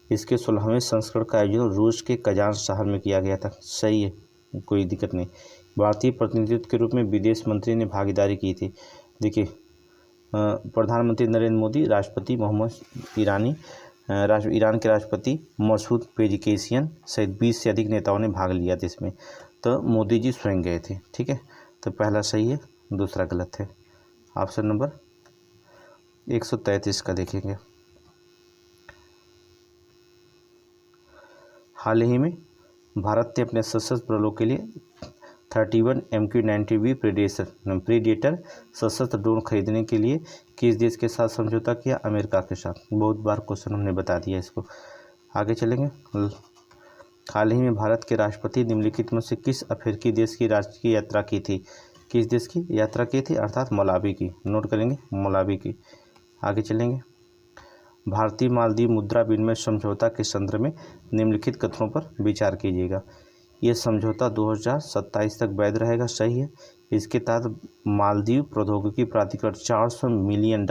इसके 16वें संस्करण का आयोजन रूस के कजान शहर में किया गया था। सही है, कोई दिक्कत नहीं। भारतीय प्रतिनिधित्व के रूप में विदेश मंत्री ने भागीदारी की थी। देखिए, प्रधानमंत्री नरेंद्र मोदी, राष्ट्रपति मोहम्मद ईरानी, ईरान के राष्ट्रपति मसूद पेजिकेशियन सहित 20 से अधिक नेताओं ने भाग लिया था इसमें, तो मोदी जी स्वयं गए थे। ठीक है, तो पहला सही है, दूसरा गलत है। ऑप्शन नंबर 133 का देखेंगे। हाल ही में भारत ने अपने सशस्त्र बलों के लिए 31 MQ-90V प्रीडेटर सशस्त्र ड्रोन खरीदने के लिए किस देश के साथ समझौता किया, अमेरिका के साथ। बहुत बार क्वेश्चन हमने बता दिया इसको। आगे चलेंगे, हाल ही में भारत के राष्ट्रपति निम्नलिखित में से किस अफ्रीकी देश की राष्ट्रीय यात्रा की थी, किस देश की यात्रा की थी, अर्थात मलावी की। नोट करेंगे, मलावी की। आगे चलेंगे, भारतीय मालदीव मुद्रा विनिमय समझौता के संदर्भ में निम्नलिखित कथनों पर विचार कीजिएगा। यह समझौता 2027 तक वैध रहेगा। सही है। इसके तहत मालदीव प्रौद्योगिकी प्राधिकरण $400 मिलियन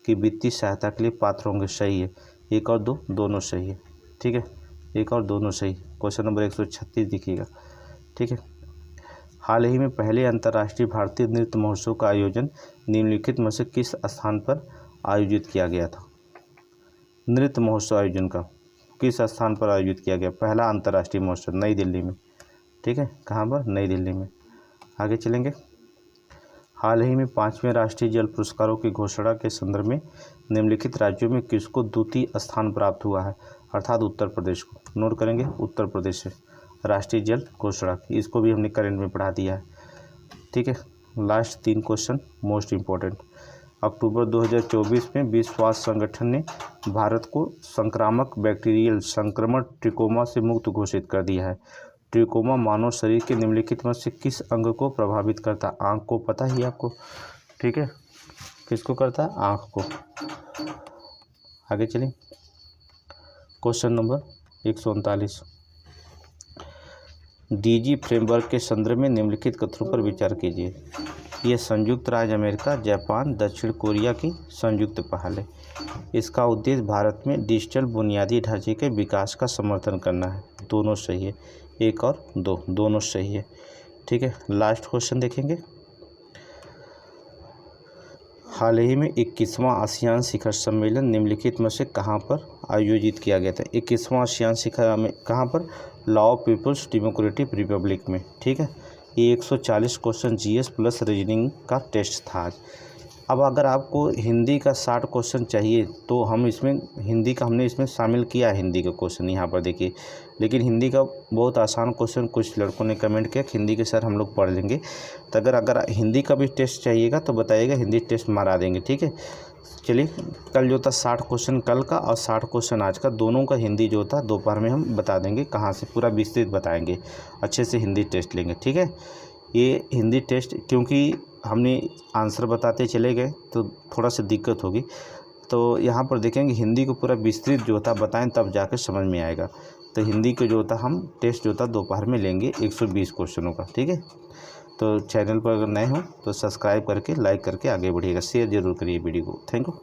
की वित्तीय सहायता के लिए पात्र होंगे। सही है, 1 और 2 दोनों सही है। ठीक है, 1 और दोनों सही। क्वेश्चन नंबर 136 देखिएगा। ठीक है, हाल ही में पहले अंतर्राष्ट्रीय भारतीय नृत्य महोत्सव का आयोजन निम्नलिखित में से किस स्थान पर आयोजित किया गया था। नृत्य महोत्सव आयोजन का किस स्थान पर आयोजित किया गया, पहला अंतर्राष्ट्रीय महोत्सव नई दिल्ली में। ठीक है, कहाँ पर, नई दिल्ली में। आगे चलेंगे, हाल ही में 5वें राष्ट्रीय जल पुरस्कारों की घोषणा के संदर्भ में निम्नलिखित राज्यों में किसको द्वितीय स्थान प्राप्त हुआ है, अर्थात उत्तर प्रदेश को। नोट करेंगे, उत्तर प्रदेश से राष्ट्रीय जल घोषणा, इसको भी हमने करंट में पढ़ा दिया है। ठीक है, लास्ट 3 क्वेश्चन मोस्ट इम्पोर्टेंट। अक्टूबर 2024 में विश्व स्वास्थ्य संगठन ने भारत को संक्रामक बैक्टीरियल संक्रमण ट्रिकोमा से मुक्त घोषित कर दिया है। ट्रिकोमा मानव शरीर के निम्नलिखित में से किस अंग को प्रभावित करता है। आँख को, पता ही आपको। ठीक है, किसको करता है, आँख को। आगे चलिए, क्वेश्चन नंबर 139। DG फ्रेमवर्क के संदर्भ में निम्नलिखित कथनों पर विचार कीजिए। यह संयुक्त राज्य अमेरिका, जापान, दक्षिण कोरिया की संयुक्त पहल है। इसका उद्देश्य भारत में डिजिटल बुनियादी ढांचे के विकास का समर्थन करना है। दोनों सही है, 1 और 2 दोनों सही है। ठीक है, लास्ट क्वेश्चन देखेंगे। हाल ही में 21वां आसियान शिखर सम्मेलन निम्नलिखित में से कहाँ पर आयोजित किया गया था। 21वां आसियान शिखर में कहाँ पर, लाओ पीपुल्स डेमोक्रेटिक रिपब्लिक में। ठीक है, ये 140 क्वेश्चन जीएस प्लस रीजनिंग का टेस्ट था आज। अब अगर आपको हिंदी का 60 क्वेश्चन चाहिए तो हम इसमें हिंदी का हमने इसमें शामिल किया है हिंदी का क्वेश्चन यहाँ पर देखिए। लेकिन हिंदी का बहुत आसान क्वेश्चन कुछ लड़कों ने कमेंट किया कि हिंदी के सर हम लोग पढ़ लेंगे, तो अगर हिंदी का भी टेस्ट चाहिएगा तो बताइएगा, हिंदी टेस्ट मारा देंगे, ठीक है। चलिए, कल जो था 60 क्वेश्चन कल का और 60 क्वेश्चन आज का, दोनों का हिंदी जो था दोपहर में हम बता देंगे, कहाँ से पूरा विस्तृत बताएंगे, अच्छे से हिंदी टेस्ट लेंगे, ठीक है। ये हिंदी टेस्ट क्योंकि हमने आंसर बताते चले गए तो थोड़ा सा दिक्कत होगी, तो यहाँ पर देखेंगे हिंदी को पूरा विस्तृत जो था बताएं तब जाकर समझ में आएगा। तो हिंदी को जो था हम टेस्ट जो था दोपहर में लेंगे 120 क्वेश्चनों का, ठीक है। तो चैनल पर अगर नए हो तो सब्सक्राइब करके लाइक करके आगे बढ़िएगा, शेयर जरूर करिए वीडियो को। Thank you.